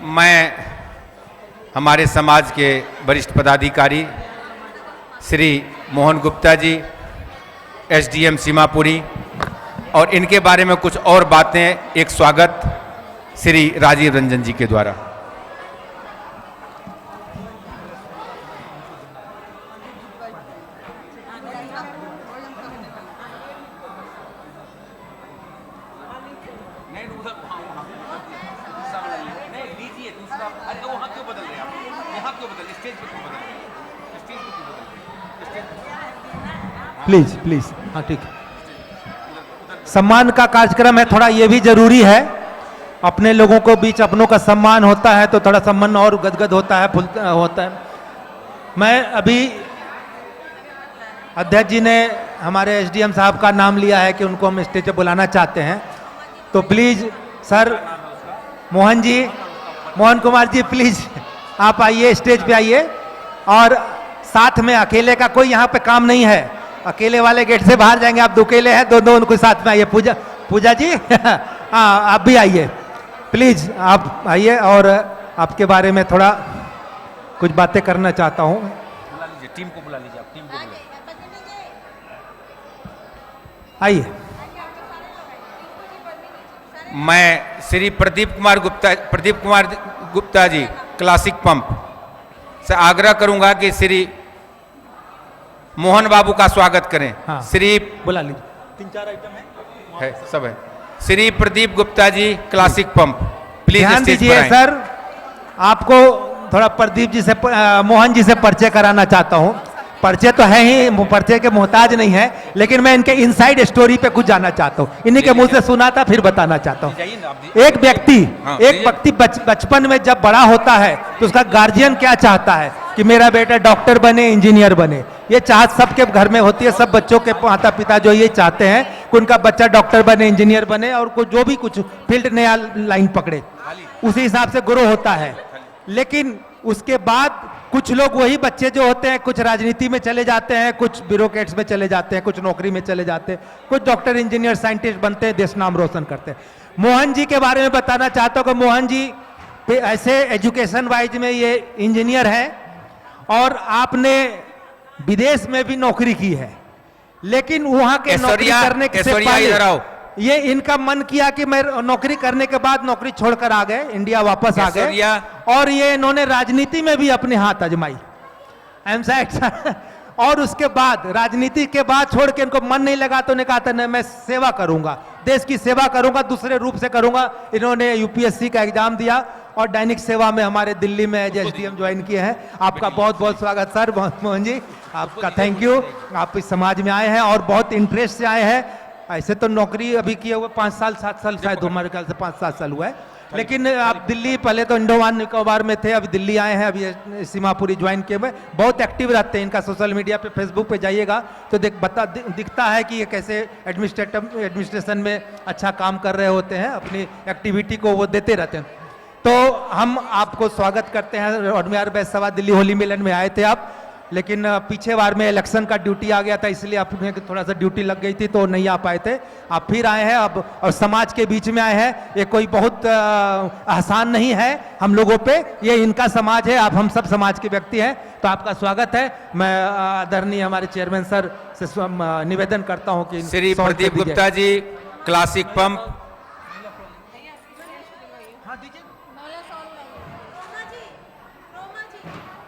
मैं हमारे समाज के वरिष्ठ पदाधिकारी श्री मोहन गुप्ता जी, एसडीएम सीमापुरी, और इनके बारे में कुछ और बातें, एक स्वागत श्री राजीव रंजन जी के द्वारा। प्लीज प्लीज, हाँ ठीक। सम्मान का कार्यक्रम है, थोड़ा ये भी जरूरी है। अपने लोगों को बीच अपनों का सम्मान होता है तो थोड़ा सम्मान और गदगद होता है, फुलता होता है। मैं अभी अध्यक्ष जी ने हमारे एसडीएम साहब का नाम लिया है कि उनको हम स्टेज पे बुलाना चाहते हैं, तो please sir Mohan Kumar ji please आप आइए, स्टेज पे आइए। और साथ में अकेले का कोई यहाँ पे काम नहीं है, अकेले वाले गेट से बाहर जाएंगे, आप दो अकेले हैं, दोनों उनको साथ में आइए। पूजा जी हाँ आप भी आइए प्लीज, आप आइए और आपके बारे में थोड़ा कुछ बातें करना चाहता हूँ। टीम को बुला लीजिए, आप टीम को बुला। आइए। मैं श्री प्रदीप कुमार गुप्ता जी, क्लासिक पंप से आग्रह करूंगा कि श्री मोहन बाबू का स्वागत करें। हाँ, श्री बुला लीजिए, 3-4 आइटम है सब है। Shri Pradeep Gupta ji, classic pump, please ध्यान स्टेज दीजिए पर आएं। सर, आपको थोड़ा प्रदीप जी से मोहन जी से परिचय कराना चाहता हूं। परिचय तो है ही, परिचय के मोहताज नहीं है, लेकिन मैं इनके इनसाइड स्टोरी पे कुछ जानना चाहता हूं। इन्हीं के मुंह से सुना था, फिर बताना चाहता हूं। एक व्यक्ति बचपन में जब बड़ा होता है तो उसका गार्जियन क्या चाहता है कि मेरा बेटा डॉक्टर बने, इंजीनियर बने। ये चाहत सबके घर में होती है, सब बच्चों के माता पिता जो ये चाहते हैं कि उनका बच्चा डॉक्टर बने, इंजीनियर बने, और जो भी कुछ फील्ड नया लाइन पकड़े, उसी हिसाब से ग्रो होता है। लेकिन उसके बाद कुछ लोग, वही बच्चे जो होते हैं, कुछ राजनीति में चले जाते हैं, कुछ ब्यूरोक्रेट्स में चले जाते हैं, कुछ नौकरी में चले जाते हैं, कुछ डॉक्टर, इंजीनियर, साइंटिस्ट बनते हैं, देश नाम रोशन करते हैं। मोहन जी के बारे में बताना चाहता हूं कि मोहन जी ऐसे एजुकेशन वाइज में ये इंजीनियर है और आपने विदेश में भी नौकरी की है, लेकिन वहां के नौकरी करने से पहले ये इनका मन किया कि मैं नौकरी करने के बाद नौकरी छोड़कर आ गए, इंडिया वापस आ गए, और ये इन्होंने राजनीति में भी अपने हाथ आजमाई। और उसके बाद राजनीति के बाद छोड़ के इनको मन नहीं लगा तो उन्होंने कहा था नहीं, मैं सेवा करूंगा, देश की सेवा करूंगा, दूसरे रूप से करूंगा। इन्होंने यूपीएससी का एग्जाम दिया और दैनिक सेवा में हमारे दिल्ली में एज एसडीएम ज्वाइन किए हैं। आपका बहुत बहुत स्वागत सर। मोहन जी आपका थैंक यू, आप इस समाज में आए हैं और बहुत इंटरेस्ट से आए हैं। ऐसे तो नौकरी अभी किए हुए 5 साल 7 साल शायद, हमारे ख्याल से 5-7 साल हुआ है, लेकिन आप दिल्ली, पहले तो अंडमान निकोबार में थे, अभी दिल्ली आए हैं, अभी सीमापुरी ज्वाइन किए हुए, बहुत एक्टिव रहते हैं। इनका सोशल मीडिया पे, फेसबुक पे जाइएगा तो दिखता है कि ये कैसे एडमिनिस्ट्रेशन में अच्छा काम कर रहे होते हैं, अपनी एक्टिविटी को वो देते रहते हैं। तो हम आपको स्वागत करते हैं। रोनियार बैच सभा दिल्ली होली मिलन में आए थे आप, लेकिन पीछे बार में इलेक्शन का ड्यूटी आ गया था, इसलिए अपने थोड़ा सा ड्यूटी लग गई थी तो नहीं आ पाए थे। आप फिर आए हैं अब और समाज के बीच में आए हैं। ये कोई बहुत आसान नहीं है हम लोगों पे, ये इनका समाज है, आप हम सब समाज के व्यक्ति हैं, तो आपका स्वागत है। मैं आदरणीय हमारे चेयरमैन सर से निवेदन करता हूं कि श्री प्रदीप गुप्ता जी, क्लासिक पंप।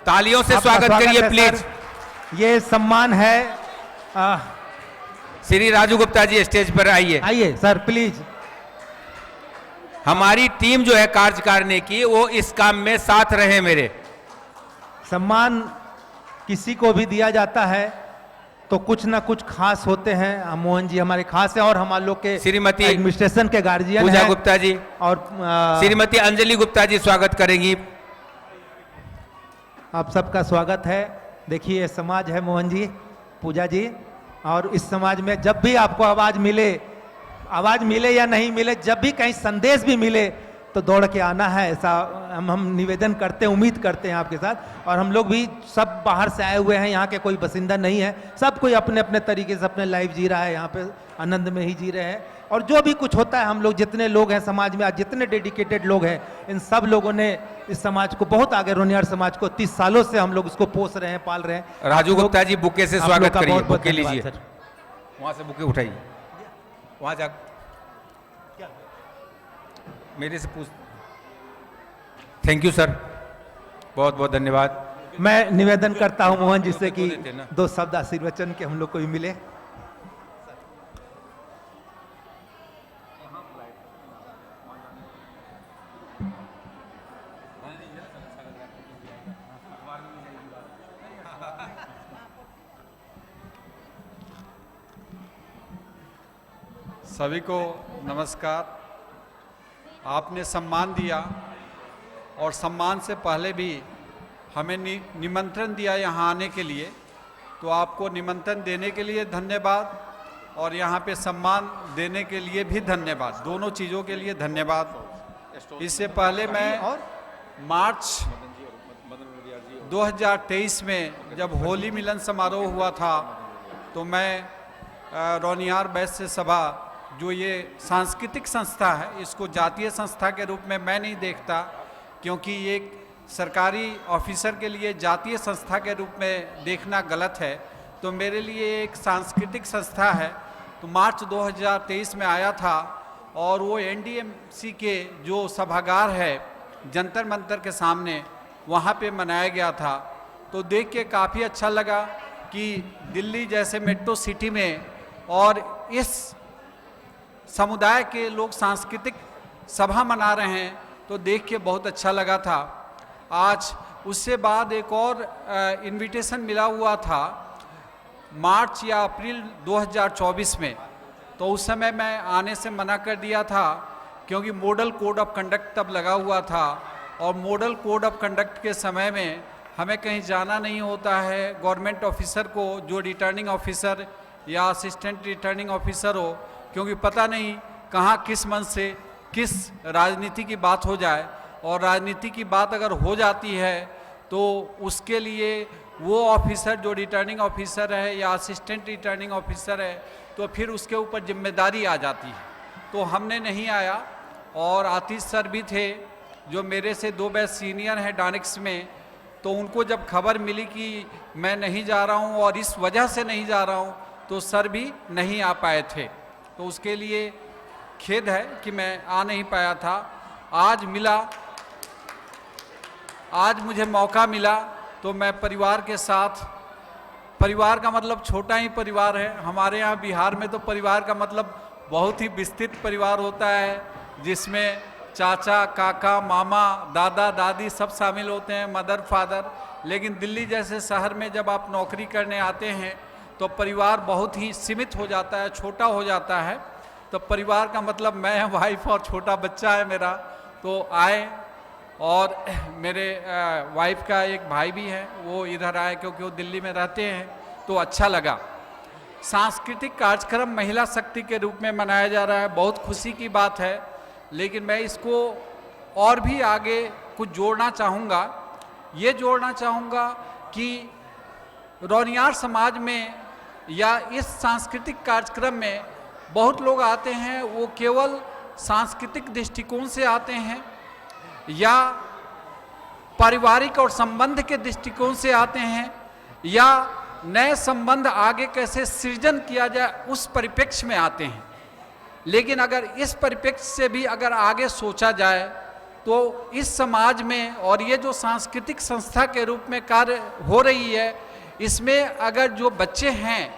तालियों से आपका स्वागत करिए है प्लीज। सर। ये सम्मान है। श्री राजू गुप्ता जी स्टेज पर आइए। आइए सर प्लीज। हमारी टीम जो है कार्यकारिणी की, वो इस काम में साथ रहे मेरे। सम्मान किसी को भी दिया जाता है तो कुछ ना कुछ खास होते हैं। मोहन जी हमारे खास हैं और हमारे लोग के श्रीमती एडमिनिस्ट्रेशन के गार्जियन पूजा हैं। गुप्ता जी और श्रीमती अंजलि गुप्ता जी स्वागत करेंगी। आप सबका स्वागत है। देखिए ये समाज है मोहन जी, पूजा जी, और इस समाज में जब भी आपको आवाज मिले या नहीं मिले, जब भी कहीं संदेश भी मिले तो दौड़ के आना है, ऐसा हम निवेदन करते हैं, उम्मीद करते हैं आपके साथ। और हम लोग भी सब बाहर से आए हुए हैं, यहाँ के कोई बासिंदा नहीं है, सब कोई अपने अपने तरीके से अपने लाइफ जी रहा है, यहाँ पे आनंद में ही जी रहे हैं। और जो भी कुछ होता है, हम लोग जितने लोग हैं समाज में, आज जितने डेडिकेटेड लोग हैं, इन सब लोगों ने इस समाज को बहुत आगे, रोनियार समाज को 30 सालों से हम लोग इसको पोस रहे हैं, पाल रहे हैं। राजू गुप्ता जी बुके से स्वागत करिए, बहुत-बहुत बुके धन्यवाद लीजिए, सर। वहां से बुके उठाइए, वहां जा मेरे से पूछ। थैंक यू सर, बहुत बहुत धन्यवाद। मैं निवेदन करता हूं मोहन जी से तो कि देते ना। 2 शब्द आशीर्वचन के हम लोग को भी मिले। सभी को नमस्कार। आपने सम्मान दिया और सम्मान से पहले भी हमें निमंत्रण दिया यहाँ आने के लिए, तो आपको निमंत्रण देने के लिए धन्यवाद और यहाँ पे सम्मान देने के लिए भी धन्यवाद, दोनों चीज़ों के लिए धन्यवाद। इससे पहले मैं मार्च 2023 में जब होली मिलन समारोह हुआ था, तो मैं रोनियार वैश्य सभा, जो ये सांस्कृतिक संस्था है, इसको जातीय संस्था के रूप में मैं नहीं देखता, क्योंकि एक सरकारी ऑफिसर के लिए जातीय संस्था के रूप में देखना गलत है। तो मेरे लिए एक सांस्कृतिक संस्था है। तो मार्च 2023 में आया था और वो एनडीएमसी के जो सभागार है जंतर मंतर के सामने, वहाँ पे मनाया गया था। तो देख के काफ़ी अच्छा लगा कि दिल्ली जैसे मेट्रो सिटी में और इस समुदाय के लोग सांस्कृतिक सभा मना रहे हैं, तो देख के बहुत अच्छा लगा था। आज उससे बाद एक और इनविटेशन मिला हुआ था मार्च या अप्रैल 2024 में, तो उस समय मैं आने से मना कर दिया था, क्योंकि मॉडल कोड ऑफ कंडक्ट तब लगा हुआ था और मॉडल कोड ऑफ कंडक्ट के समय में हमें कहीं जाना नहीं होता है। गवर्नमेंट ऑफिसर को, जो रिटर्निंग ऑफिसर या असिस्टेंट रिटर्निंग ऑफिसर हो, क्योंकि पता नहीं कहाँ किस मन से किस राजनीति की बात हो जाए, और राजनीति की बात अगर हो जाती है तो उसके लिए वो ऑफिसर जो रिटर्निंग ऑफिसर है या असिस्टेंट रिटर्निंग ऑफिसर है, तो फिर उसके ऊपर जिम्मेदारी आ जाती है। तो हमने नहीं आया। और आतिश सर भी थे जो मेरे से 2 बैच सीनियर हैं डानिक्स में, तो उनको जब खबर मिली कि मैं नहीं जा रहा हूँ और इस वजह से नहीं जा रहा हूँ, तो सर भी नहीं आ पाए थे। तो उसके लिए खेद है कि मैं आ नहीं पाया था। आज मिला, आज मुझे मौका मिला, तो मैं परिवार के साथ, परिवार का मतलब छोटा ही परिवार है, हमारे यहाँ बिहार में तो परिवार का मतलब बहुत ही विस्तृत परिवार होता है, जिसमें चाचा, काका, मामा, दादा, दादी सब शामिल होते हैं, मदर, फादर। लेकिन दिल्ली जैसे शहर में जब आप नौकरी करने आते हैं तो परिवार बहुत ही सीमित हो जाता है, छोटा हो जाता है। तो परिवार का मतलब मैं, वाइफ और छोटा बच्चा है मेरा, तो आए। और मेरे वाइफ का एक भाई भी है, वो इधर आए क्योंकि वो दिल्ली में रहते हैं, तो अच्छा लगा। सांस्कृतिक कार्यक्रम महिला शक्ति के रूप में मनाया जा रहा है, बहुत खुशी की बात है। लेकिन मैं इसको और भी आगे कुछ जोड़ना चाहूँगा। ये जोड़ना चाहूँगा कि रौनियार समाज में या इस सांस्कृतिक कार्यक्रम में बहुत लोग आते हैं, वो केवल सांस्कृतिक दृष्टिकोण से आते हैं या पारिवारिक और संबंध के दृष्टिकोण से आते हैं या नए संबंध आगे कैसे सृजन किया जाए उस परिप्रेक्ष्य में आते हैं। लेकिन अगर इस परिप्रेक्ष्य से भी अगर आगे सोचा जाए तो इस समाज में और ये जो सांस्कृतिक संस्था के रूप में कार्य हो रही है, इसमें अगर जो बच्चे हैं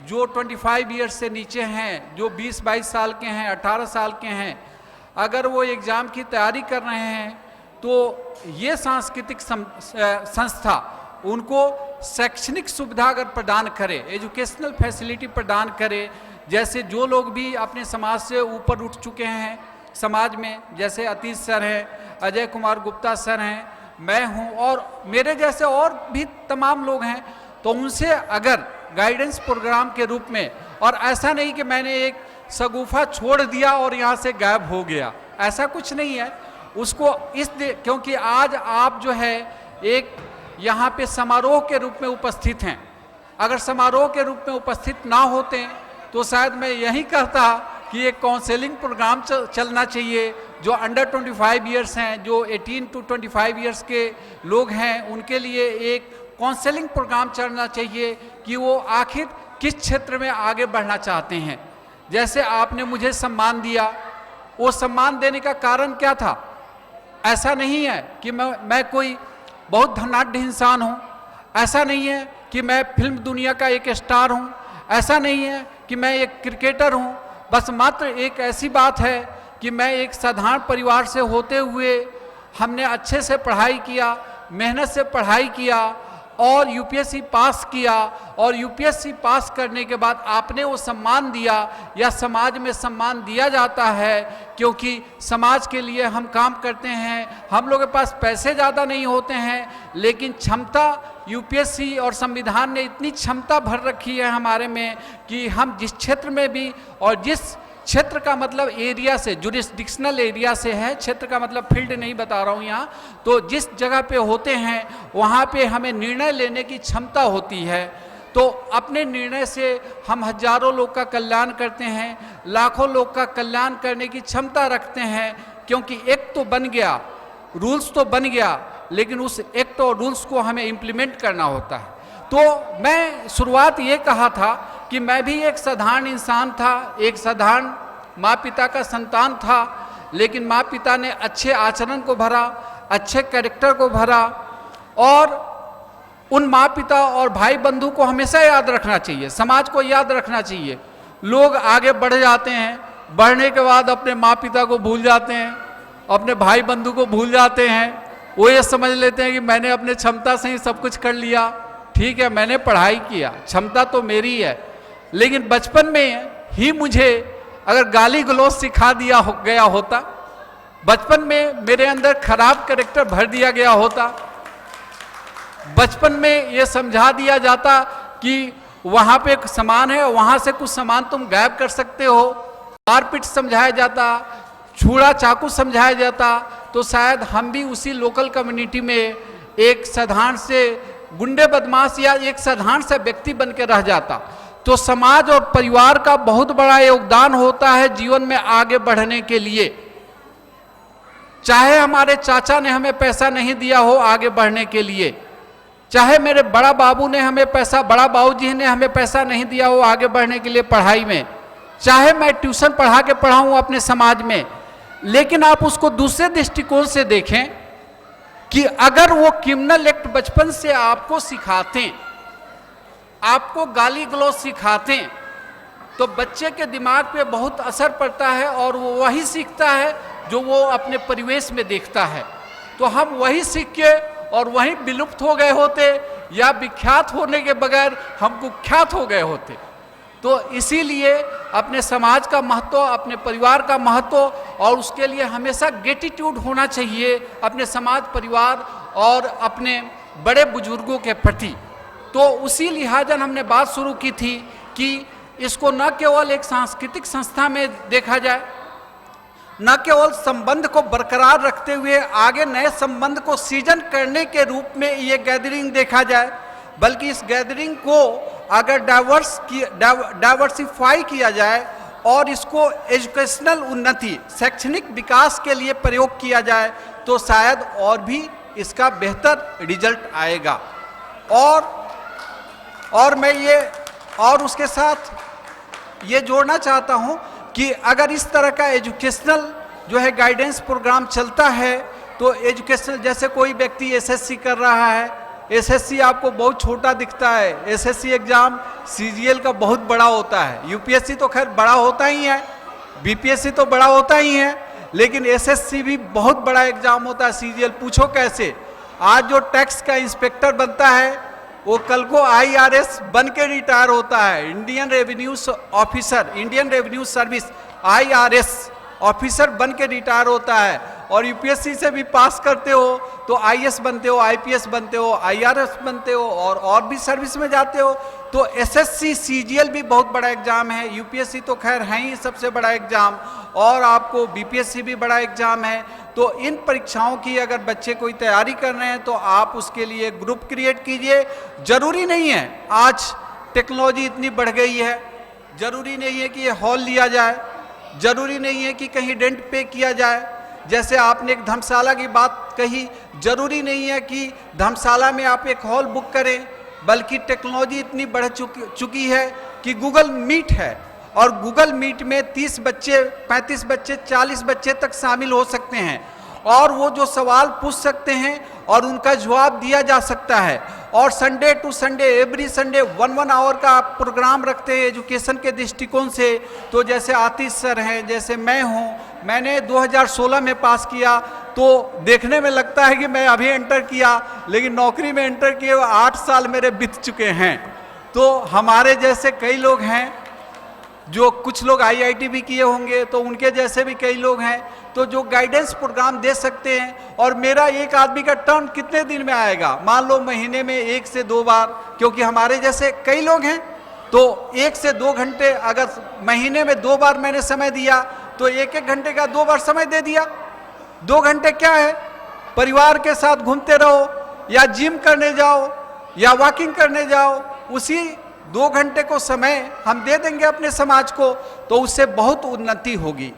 जो 25 ईयर्स से नीचे हैं, जो 20-22 साल के हैं, 18 साल के हैं, अगर वो एग्ज़ाम की तैयारी कर रहे हैं तो ये सांस्कृतिक संस्था उनको शैक्षणिक सुविधा अगर प्रदान करे, एजुकेशनल फैसिलिटी प्रदान करे, जैसे जो लोग भी अपने समाज से ऊपर उठ चुके हैं समाज में, जैसे अतीश सर हैं, अजय कुमार गुप्ता सर हैं, मैं हूं और मेरे जैसे और भी तमाम लोग हैं, तो उनसे अगर गाइडेंस प्रोग्राम के रूप में, और ऐसा नहीं कि मैंने एक शगुफा छोड़ दिया और यहाँ से गायब हो गया, ऐसा कुछ नहीं है। उसको क्योंकि आज आप जो है एक यहाँ पे समारोह के रूप में उपस्थित हैं, अगर समारोह के रूप में उपस्थित ना होते तो शायद मैं यही कहता कि एक काउंसलिंग प्रोग्राम चलना चाहिए, जो अंडर 25 ईयर्स हैं, जो 18 to 25 ईयर्स के लोग हैं, उनके लिए एक काउंसलिंग प्रोग्राम चलना चाहिए कि वो आखिर किस क्षेत्र में आगे बढ़ना चाहते हैं। जैसे आपने मुझे सम्मान दिया, वो सम्मान देने का कारण क्या था? ऐसा नहीं है कि मैं कोई बहुत धनाढ़ इंसान हूँ, ऐसा नहीं है कि मैं फिल्म दुनिया का एक स्टार हूँ, ऐसा नहीं है कि मैं एक क्रिकेटर हूँ, बस मात्र एक ऐसी बात है कि मैं एक साधारण परिवार से होते हुए हमने अच्छे से पढ़ाई किया, मेहनत से पढ़ाई किया और यूपीएससी पास किया, और यूपीएससी पास करने के बाद आपने वो सम्मान दिया, या समाज में सम्मान दिया जाता है क्योंकि समाज के लिए हम काम करते हैं। हम लोगों के पास पैसे ज़्यादा नहीं होते हैं, लेकिन क्षमता यूपीएससी और संविधान ने इतनी क्षमता भर रखी है हमारे में कि हम जिस क्षेत्र में भी, और जिस क्षेत्र का मतलब एरिया से, जुरिस्डिक्शनल एरिया से है, क्षेत्र का मतलब फील्ड नहीं बता रहा हूँ यहाँ, तो जिस जगह पे होते हैं वहाँ पे हमें निर्णय लेने की क्षमता होती है। तो अपने निर्णय से हम हजारों लोग का कल्याण करते हैं, लाखों लोग का कल्याण करने की क्षमता रखते हैं, क्योंकि एक्ट तो बन गया, रूल्स तो बन गया, लेकिन उस एक्ट और रूल्स को हमें इम्प्लीमेंट करना होता है। तो मैं शुरुआत ये कहा था कि मैं भी एक साधारण इंसान था, एक साधारण माँ पिता का संतान था, लेकिन माँ पिता ने अच्छे आचरण को भरा, अच्छे कैरेक्टर को भरा, और उन माँ पिता और भाई बंधु को हमेशा याद रखना चाहिए, समाज को याद रखना चाहिए। लोग आगे बढ़ जाते हैं, बढ़ने के बाद अपने माँ पिता को भूल जाते हैं, अपने भाई बंधु को भूल जाते हैं, वो ये समझ लेते हैं कि मैंने अपने क्षमता से ही सब कुछ कर लिया। ठीक है, मैंने पढ़ाई किया, क्षमता तो मेरी है, लेकिन बचपन में ही मुझे अगर गाली गलौज सिखा दिया गया होता, बचपन में मेरे अंदर खराब कैरेक्टर भर दिया गया होता, बचपन में ये समझा दिया जाता कि वहाँ पे एक सामान है, वहाँ से कुछ सामान तुम गायब कर सकते हो, मारपीट समझाया जाता, छुरा चाकू समझाया जाता, तो शायद हम भी उसी लोकल कम्युनिटी में एक साधारण से गुंडे बदमाश या एक साधारण सा व्यक्ति बन के रह जाता। तो समाज और परिवार का बहुत बड़ा योगदान होता है जीवन में आगे बढ़ने के लिए। चाहे हमारे चाचा ने हमें पैसा नहीं दिया हो आगे बढ़ने के लिए, चाहे मेरे बड़ा बाबू ने हमें पैसा, बड़ा बाबूजी ने हमें पैसा नहीं दिया हो आगे बढ़ने के लिए पढ़ाई में, चाहे मैं ट्यूशन पढ़ा के पढ़ाऊँ अपने समाज में, लेकिन आप उसको दूसरे दृष्टिकोण से देखें कि अगर वो क्रिमिनल एक्ट बचपन से आपको सिखाते, आपको गाली गलौज सिखाते, तो बच्चे के दिमाग पे बहुत असर पड़ता है और वो वही सीखता है जो वो अपने परिवेश में देखता है। तो हम वही सीख के और वहीं विलुप्त हो गए होते, या विख्यात होने के बगैर हम कुख्यात हो गए होते। तो इसीलिए अपने समाज का महत्व, अपने परिवार का महत्व, और उसके लिए हमेशा ग्रेटिट्यूड होना चाहिए अपने समाज, परिवार और अपने बड़े बुजुर्गों के प्रति। तो उसी लिहाजन हमने बात शुरू की थी कि इसको न केवल एक सांस्कृतिक संस्था में देखा जाए, न केवल संबंध को बरकरार रखते हुए आगे नए संबंध को सृजन करने के रूप में ये गैदरिंग देखा जाए, बल्कि इस गैदरिंग को अगर डाइवर्सिफाई किया जाए और इसको एजुकेशनल उन्नति, शैक्षणिक विकास के लिए प्रयोग किया जाए तो शायद और भी इसका बेहतर रिजल्ट आएगा। और मैं ये और उसके साथ ये जोड़ना चाहता हूँ कि अगर इस तरह का एजुकेशनल जो है गाइडेंस प्रोग्राम चलता है तो एजुकेशनल, जैसे कोई व्यक्ति एसएससी कर रहा है, एसएससी आपको बहुत छोटा दिखता है, एसएससी एग्जाम सीजीएल का बहुत बड़ा होता है, यूपीएससी तो खैर बड़ा होता ही है, बीपीएससी तो बड़ा होता ही है, लेकिन एसएससी भी बहुत बड़ा एग्जाम होता है। सीजीएल पूछो कैसे, आज जो टैक्स का इंस्पेक्टर बनता है वो कल को आईआरएस बन के रिटायर होता है, Indian revenue officer, Indian revenue service IRS officer बन के रिटायर होता है। और यूपीएससी से भी पास करते हो तो आईएएस बनते हो, आईपीएस बनते हो, आईआरएस बनते हो और भी सर्विस में जाते हो। तो एसएससी सीजीएल भी बहुत बड़ा एग्जाम है, यूपीएससी तो खैर है ही सबसे बड़ा एग्जाम, और आपको बीपीएससी भी बड़ा एग्जाम है। तो इन परीक्षाओं की अगर बच्चे कोई तैयारी कर रहे हैं तो आप उसके लिए ग्रुप क्रिएट कीजिए। जरूरी नहीं है, आज टेक्नोलॉजी इतनी बढ़ गई है, जरूरी नहीं है कि ये हॉल लिया जाए, जरूरी नहीं है कि कहीं रेंट पे किया जाए। जैसे आपने एक धर्मशाला की बात कही, जरूरी नहीं है कि धर्मशाला में आप एक हॉल बुक करें, बल्कि टेक्नोलॉजी इतनी बढ़ चुकी है कि गूगल मीट है, और गूगल मीट में 30 बच्चे, 35 बच्चे, 40 बच्चे तक शामिल हो सकते हैं, और वो जो सवाल पूछ सकते हैं और उनका जवाब दिया जा सकता है। और Sunday to Sunday, every Sunday 1 hour का आप प्रोग्राम रखते हैं एजुकेशन के दृष्टिकोण से। तो जैसे आतिश सर हैं, जैसे मैं हूँ, मैंने 2016 में पास किया, तो देखने में लगता है कि मैं अभी एंटर किया, लेकिन नौकरी में एंटर किए 8 साल मेरे बीत चुके हैं। तो हमारे जैसे कई लोग हैं, जो कुछ लोग आईआईटी भी किए होंगे, तो उनके जैसे भी कई लोग हैं, तो जो गाइडेंस प्रोग्राम दे सकते हैं। और मेरा एक आदमी का टर्न कितने दिन में आएगा, मान लो महीने में 1 से 2 बार, क्योंकि हमारे जैसे कई लोग हैं, तो 1 से 2 घंटे, अगर महीने में 2 बार मैंने समय दिया तो 1-1 घंटे का 2 बार समय दे दिया। 2 घंटे क्या है, परिवार के साथ घूमते रहो, या जिम करने जाओ, या वॉकिंग करने जाओ, उसी 2 घंटे को समय हम दे देंगे अपने समाज को, तो उससे बहुत उन्नति होगी।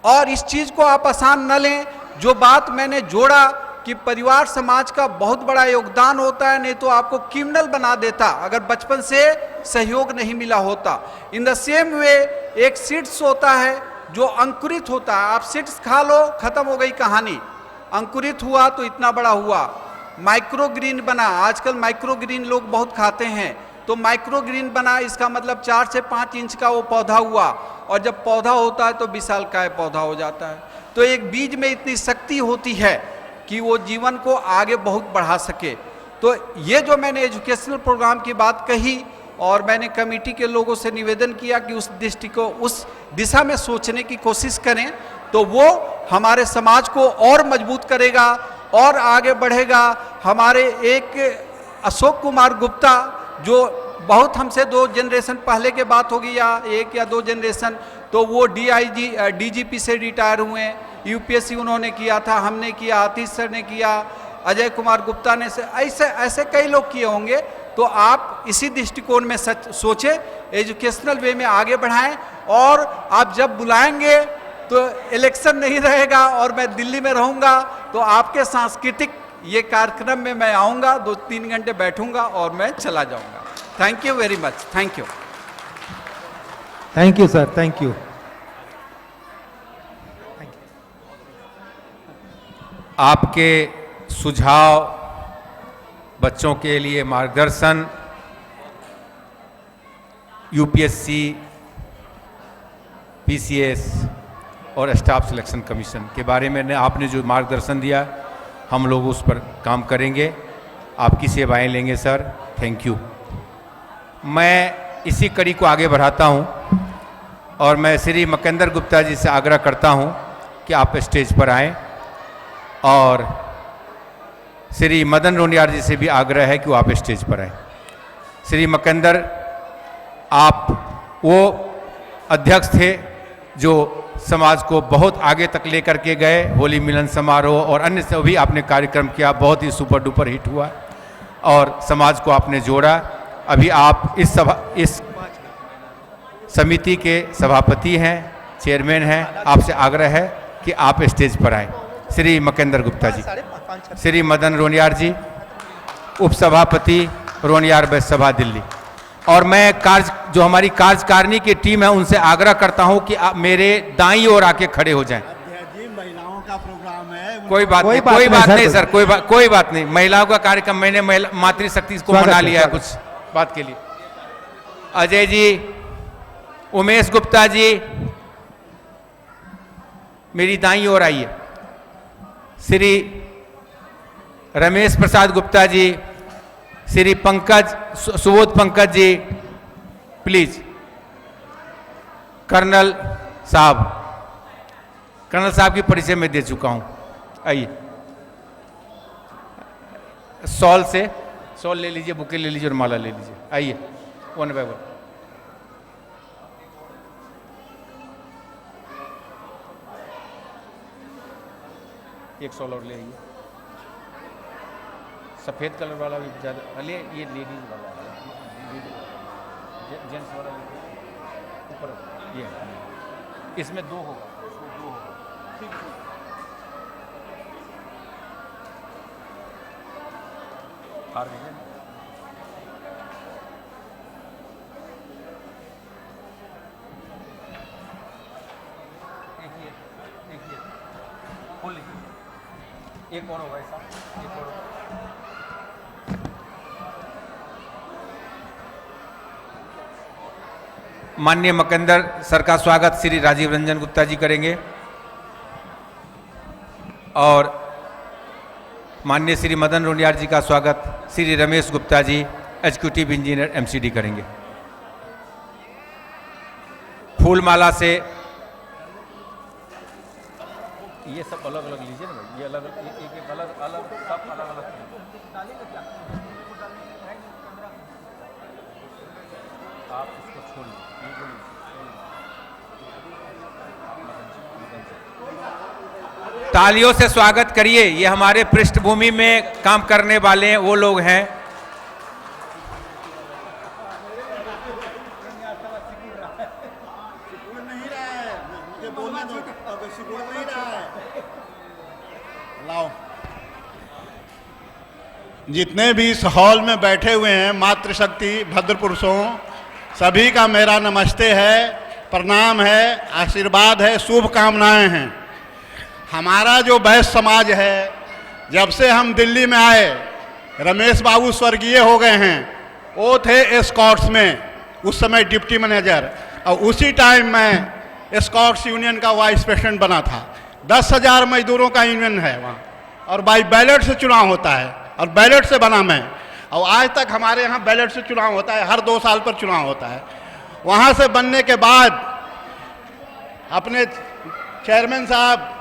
और इस चीज को आप आसान न लें। जो बात मैंने जोड़ा कि परिवार समाज का बहुत बड़ा योगदान होता है, नहीं तो आपको क्रिमिनल बना देता अगर बचपन से सहयोग नहीं मिला होता। इन द सेम वे एक सीड्स होता है जो अंकुरित होता है, आप सीड्स खा लो, खत्म हो गई कहानी। अंकुरित हुआ तो इतना बड़ा हुआ, माइक्रोग्रीन बना, आजकल माइक्रोग्रीन लोग बहुत खाते हैं, तो माइक्रोग्रीन बना, इसका मतलब 4 से 5 इंच का वो पौधा हुआ, और जब पौधा होता है तो विशालकाय पौधा हो जाता है। तो एक बीज में इतनी शक्ति होती है कि वो जीवन को आगे बहुत बढ़ा सके। तो ये जो मैंने एजुकेशनल प्रोग्राम की बात कही, और मैंने कमेटी के लोगों से निवेदन किया कि उस दृष्टि को, उस दिशा में सोचने की कोशिश करें, तो वो हमारे समाज को और मजबूत करेगा और आगे बढ़ेगा। हमारे एक अशोक कुमार गुप्ता, जो बहुत हमसे 2 जनरेशन पहले के बात होगी, या 1 या 2 जनरेशन, तो वो डीजीपी से रिटायर हुए हैं, यूपीएससी उन्होंने किया था, हमने किया, आतिश सर ने किया, अजय कुमार गुप्ता ने से, ऐसे कई लोग किए होंगे। तो आप इसी दृष्टिकोण में सोचें, एजुकेशनल वे में आगे बढ़ाएं, और आप जब बुलाएंगे तो इलेक्शन नहीं रहेगा और मैं दिल्ली में रहूँगा, तो आपके सांस्कृतिक ये कार्यक्रम में मैं आऊँगा, 2-3 घंटे बैठूंगा और मैं चला जाऊँगा। Thank you very much, thank you. Thank you sir, thank you. आपके सुझाव, बच्चों के लिए मार्गदर्शन, यूपीएससी, पीसीएस और स्टाफ सिलेक्शन कमीशन के बारे में आपने जो मार्गदर्शन दिया, हम लोग उस पर काम करेंगे, आपकी सेवाएं लेंगे सर, थैंक यू। मैं इसी कड़ी को आगे बढ़ाता हूं, और मैं श्री मकेंद्र गुप्ता जी से आग्रह करता हूं कि आप स्टेज पर आएं, और श्री मदन रोनियार जी से भी आग्रह है कि वो आप स्टेज पर आएं। श्री मकेंद्र, आप वो अध्यक्ष थे जो समाज को बहुत आगे तक लेकर के गए, होली मिलन समारोह और अन्य सभी आपने कार्यक्रम किया, बहुत ही सुपर डुपर हिट हुआ। और समाज को आपने जोड़ा। अभी आप इस समिति के सभापति हैं, चेयरमैन हैं। आपसे आग्रह है कि आप स्टेज पर आएं। श्री मकेंद्र गुप्ता जी, श्री मदन रोनियार जी, उपसभापति रोनियार वैश्य सभा दिल्ली। और मैं जो हमारी कार्यकारिणी की टीम है उनसे आग्रह करता हूं कि आप मेरे दाईं ओर आके खड़े हो जाएं। महिलाओं का प्रोग्राम है। कोई बात नहीं सर, कोई बात नहीं। महिलाओं का कार्यक्रम मैंने मातृशक्ति को मना लिया है कुछ बात के लिए। अजय जी, उमेश गुप्ता जी, मेरी दाईं ओर आइए। श्री रमेश प्रसाद गुप्ता जी, श्री सुबोध पंकज जी, प्लीज। कर्नल साहब की परिचय मैं दे चुका हूं। आइए, शॉल ले लीजिए, बुके ले लीजिए और माला ले लीजिए। आइए, वन बाय वन। एक शॉल और ले आइए, सफेद कलर वाला भी ज़्यादा ले, ये लेडीज वाला है, जेंट्स वाला ऊपर, ये इसमें दो होगा। एक और होगा ऐसा, एक और। माननीय मकंदर सर का स्वागत श्री राजीव रंजन गुप्ता जी करेंगे और माननीय श्री मदन रोनियार जी का स्वागत Shri Ramesh Gupta ji executive engineer MCD करेंगे। फूलमाला से ये सब अलग अलग लीजिए ना भाई, ये अलग एक अलग सब अलग अलग। आप इसको छोड़िए, तालियों से स्वागत करिए। ये हमारे पृष्ठभूमि में काम करने वाले वो लोग हैं। जितने भी इस हॉल में बैठे हुए हैं मातृशक्ति भद्र पुरुषों, सभी का मेरा नमस्ते है, प्रणाम है, आशीर्वाद है, शुभकामनाएं हैं। हमारा जो वैश्य समाज है, जब से हम दिल्ली में आए, रमेश बाबू स्वर्गीय हो गए हैं, वो थे एस्कॉर्ट्स में उस समय डिप्टी मैनेजर, और उसी टाइम मैं एस्कॉर्ट्स यूनियन का वाइस प्रेसिडेंट बना था। 10,000 मजदूरों का यूनियन है वहाँ, और बाई बैलेट से चुनाव होता है, और बैलेट से बना मैं। और आज तक हमारे यहाँ बैलेट से चुनाव होता है, हर 2 साल पर चुनाव होता है। वहाँ से बनने के बाद अपने चेयरमैन साहब,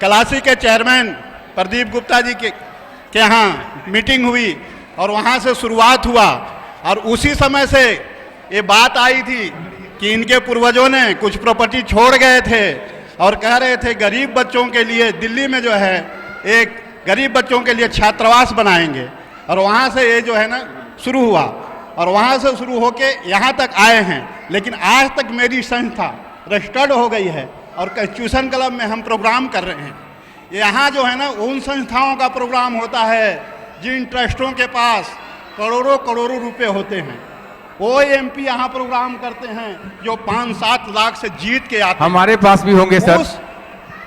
कलासी के चेयरमैन प्रदीप गुप्ता जी के यहाँ मीटिंग हुई, और वहाँ से शुरुआत हुआ। और उसी समय से ये बात आई थी कि इनके पूर्वजों ने कुछ प्रॉपर्टी छोड़ गए थे और कह रहे थे गरीब बच्चों के लिए दिल्ली में जो है एक गरीब बच्चों के लिए छात्रावास बनाएंगे। और वहाँ से ये जो है ना शुरू हुआ, और वहाँ से शुरू होके यहाँ तक आए हैं। लेकिन आज तक मेरी संस्था रजिस्टर्ड हो गई है और कॉन्स्टिट्यूशन क्लब में हम प्रोग्राम कर रहे हैं। यहाँ जो है ना उन संस्थाओं का प्रोग्राम होता है जिन ट्रस्टों के पास करोड़ों करोड़ों रुपए होते हैं। वो एमपी यहाँ प्रोग्राम करते हैं जो 5-7 लाख से जीत के आते हैं। हमारे पास भी होंगे सर।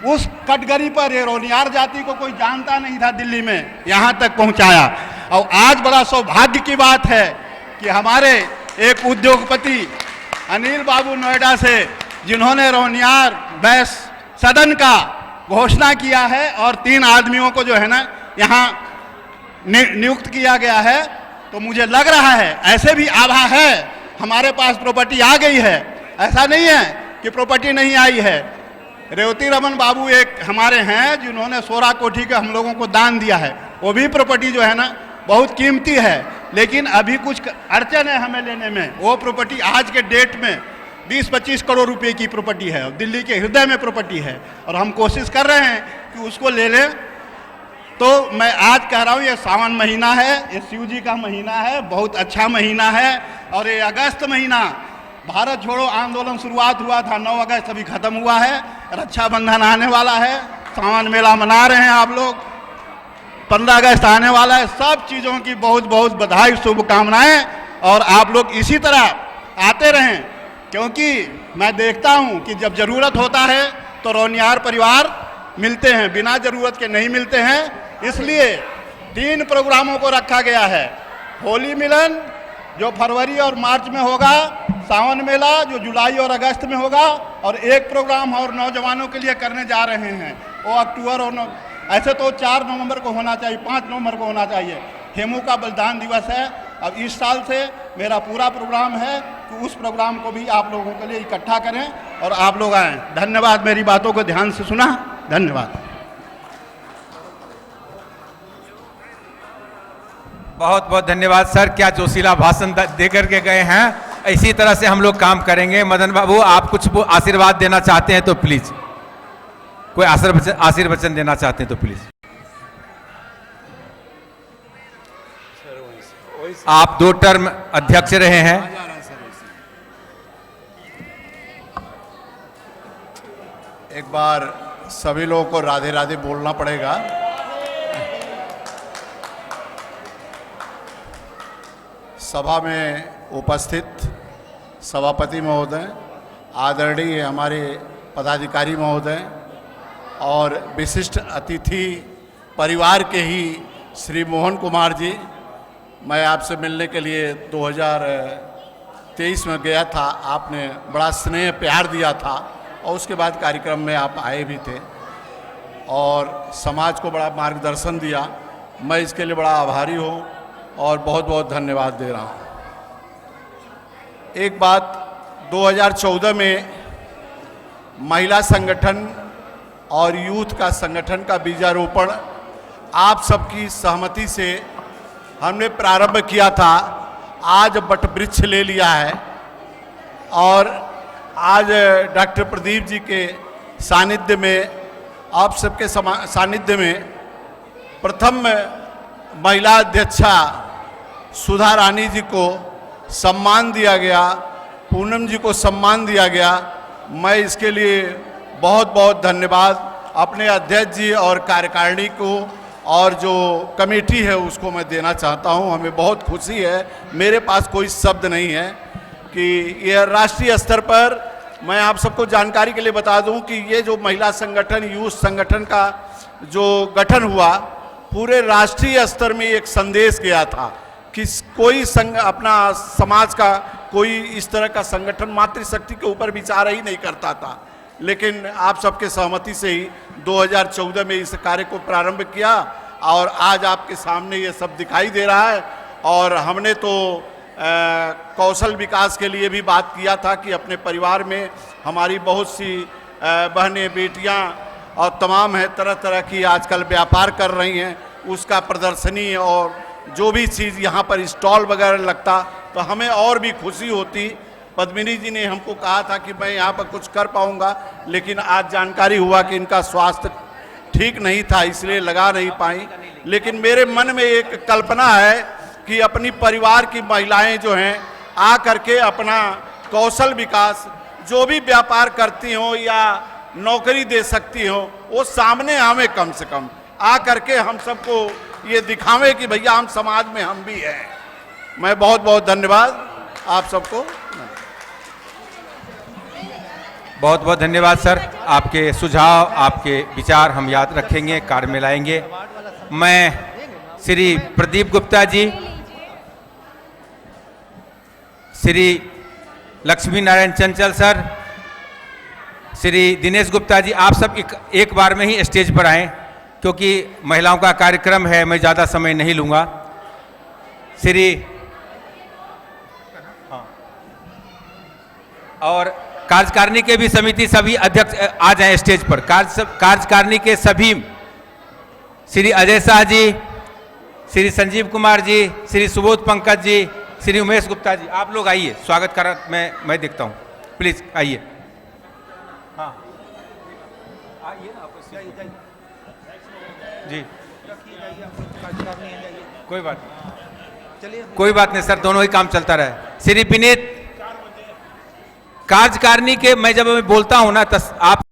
उस कटघरी पर ये रोनियार जाति को कोई जानता नहीं था, दिल्ली में यहाँ तक पहुँचाया। और आज बड़ा सौभाग्य की बात है कि हमारे एक उद्योगपति अनिल बाबू नोएडा से, जिन्होंने रोनियार वैश्य सदन का घोषणा किया है और 3 आदमियों को जो है ना यहाँ नियुक्त किया गया है, तो मुझे लग रहा है ऐसे भी आभा है हमारे पास प्रॉपर्टी आ गई है। ऐसा नहीं है कि प्रॉपर्टी नहीं आई है। रेवती रमन बाबू एक हमारे हैं जिन्होंने 16 कोठी का हम लोगों को दान दिया है। वो भी प्रॉपर्टी जो है ना बहुत कीमती है, लेकिन अभी कुछ अड़चन है हमें लेने में। वो प्रॉपर्टी आज के डेट में 20-25 करोड़ रुपए की प्रॉपर्टी है, दिल्ली के हृदय में प्रॉपर्टी है, और हम कोशिश कर रहे हैं कि उसको ले लें। तो मैं आज कह रहा हूँ ये सावन महीना है, ये शिव जी का महीना है, बहुत अच्छा महीना है। और ये अगस्त महीना भारत छोड़ो आंदोलन शुरुआत हुआ था, 9 अगस्त अभी खत्म हुआ है, रक्षाबंधन आने वाला है, सावन मेला मना रहे हैं आप लोग, 15 अगस्त आने वाला है। सब चीज़ों की बहुत बहुत बधाई, शुभकामनाएं। और आप लोग इसी तरह आते रहें, क्योंकि मैं देखता हूं कि जब ज़रूरत होता है तो रोनियार परिवार मिलते हैं, बिना ज़रूरत के नहीं मिलते हैं। इसलिए 3 प्रोग्रामों को रखा गया है। होली मिलन जो फरवरी और मार्च में होगा, सावन मेला जो जुलाई और अगस्त में होगा, और एक प्रोग्राम और नौजवानों के लिए करने जा रहे हैं, वो अक्टूबर और ऐसे तो 4 नवंबर को होना चाहिए, 5 नवंबर को होना चाहिए। हेमू का बलिदान दिवस है। अब इस साल से मेरा पूरा प्रोग्राम है कि उस प्रोग्राम को भी आप लोगों के लिए इकट्ठा करें और आप लोग आएँ। धन्यवाद, मेरी बातों को ध्यान से सुना, धन्यवाद। बहुत बहुत धन्यवाद सर, क्या जोशीला भाषण दे करके गए हैं। इसी तरह से हम लोग काम करेंगे। मदन बाबू, आप कुछ आशीर्वाद देना चाहते हैं तो प्लीज, कोई आशीर्वचन देना चाहते हैं तो प्लीज। आप 2 टर्म अध्यक्ष रहे हैं। एक बार सभी लोगों को राधे राधे बोलना पड़ेगा। सभा में उपस्थित सभापति महोदय, आदरणीय हमारे पदाधिकारी महोदय और विशिष्ट अतिथि परिवार के ही श्री मोहन कुमार जी, मैं आपसे मिलने के लिए 2023 में गया था। आपने बड़ा स्नेह प्यार दिया था और उसके बाद कार्यक्रम में आप आए भी थे और समाज को बड़ा मार्गदर्शन दिया। मैं इसके लिए बड़ा आभारी हूँ और बहुत बहुत धन्यवाद दे रहा हूँ। एक बात, 2014 में महिला संगठन और यूथ का संगठन का बीजारोपण आप सबकी सहमति से हमने प्रारंभ किया था। आज वट वृक्ष ले लिया है और आज डॉक्टर प्रदीप जी के सानिध्य में, आप सबके सानिध्य में प्रथम महिला अध्यक्षा सुधा रानी जी को सम्मान दिया गया, पूनम जी को सम्मान दिया गया। मैं इसके लिए बहुत बहुत धन्यवाद अपने अध्यक्ष जी और कार्यकारिणी को और जो कमेटी है उसको मैं देना चाहता हूं। हमें बहुत खुशी है, मेरे पास कोई शब्द नहीं है कि यह राष्ट्रीय स्तर पर, मैं आप सबको जानकारी के लिए बता दूं कि ये जो महिला संगठन, यूथ संगठन का जो गठन हुआ, पूरे राष्ट्रीय स्तर में एक संदेश गया था कि कोई अपना समाज का कोई इस तरह का संगठन मातृशक्ति के ऊपर विचार ही नहीं करता था। लेकिन आप सबके सहमति से ही 2014 में इस कार्य को प्रारंभ किया और आज आपके सामने ये सब दिखाई दे रहा है। और हमने तो कौशल विकास के लिए भी बात किया था कि अपने परिवार में हमारी बहुत सी बहनें, बेटियां और तमाम है, तरह तरह की आजकल व्यापार कर रही हैं, उसका प्रदर्शनी और जो भी चीज़ यहाँ पर स्टॉल वगैरह लगता तो हमें और भी खुशी होती। पद्मिनी जी ने हमको कहा था कि मैं यहाँ पर कुछ कर पाऊँगा, लेकिन आज जानकारी हुआ कि इनका स्वास्थ्य ठीक नहीं था, इसलिए लगा नहीं पाई। लेकिन मेरे मन में एक कल्पना है कि अपनी परिवार की महिलाएं जो हैं आ करके अपना कौशल विकास, जो भी व्यापार करती हों या नौकरी दे सकती हों, वो सामने आवे, कम से कम आ करके हम सबको ये दिखावें कि भैया हम समाज में हम भी हैं। मैं बहुत बहुत धन्यवाद आप सबको। बहुत बहुत धन्यवाद सर, आपके सुझाव, आपके विचार हम याद रखेंगे, कार्य में लाएंगे। मैं श्री प्रदीप गुप्ता जी, श्री लक्ष्मी नारायण चंचल सर, श्री दिनेश गुप्ता जी, आप सब एक बार में ही स्टेज पर आएं, क्योंकि महिलाओं का कार्यक्रम है, मैं ज़्यादा समय नहीं लूँगा। श्री और कार्यकारिणी के भी समिति सभी अध्यक्ष आ जाएं स्टेज पर। कार्यकारिणी के सभी श्री अजय शाह जी, श्री संजीव कुमार जी, श्री सुबोध पंकज जी, श्री उमेश गुप्ता जी, आप लोग आइए, स्वागत कर मैं देखता हूँ, प्लीज आइए। हाँ आइए ना, जी कोई बात नहीं, चलिए कोई बात नहीं सर, दोनों ही काम चलता रहे। श्री विनीत कार्यकारिणी के मैं जब बोलता हूं ना आप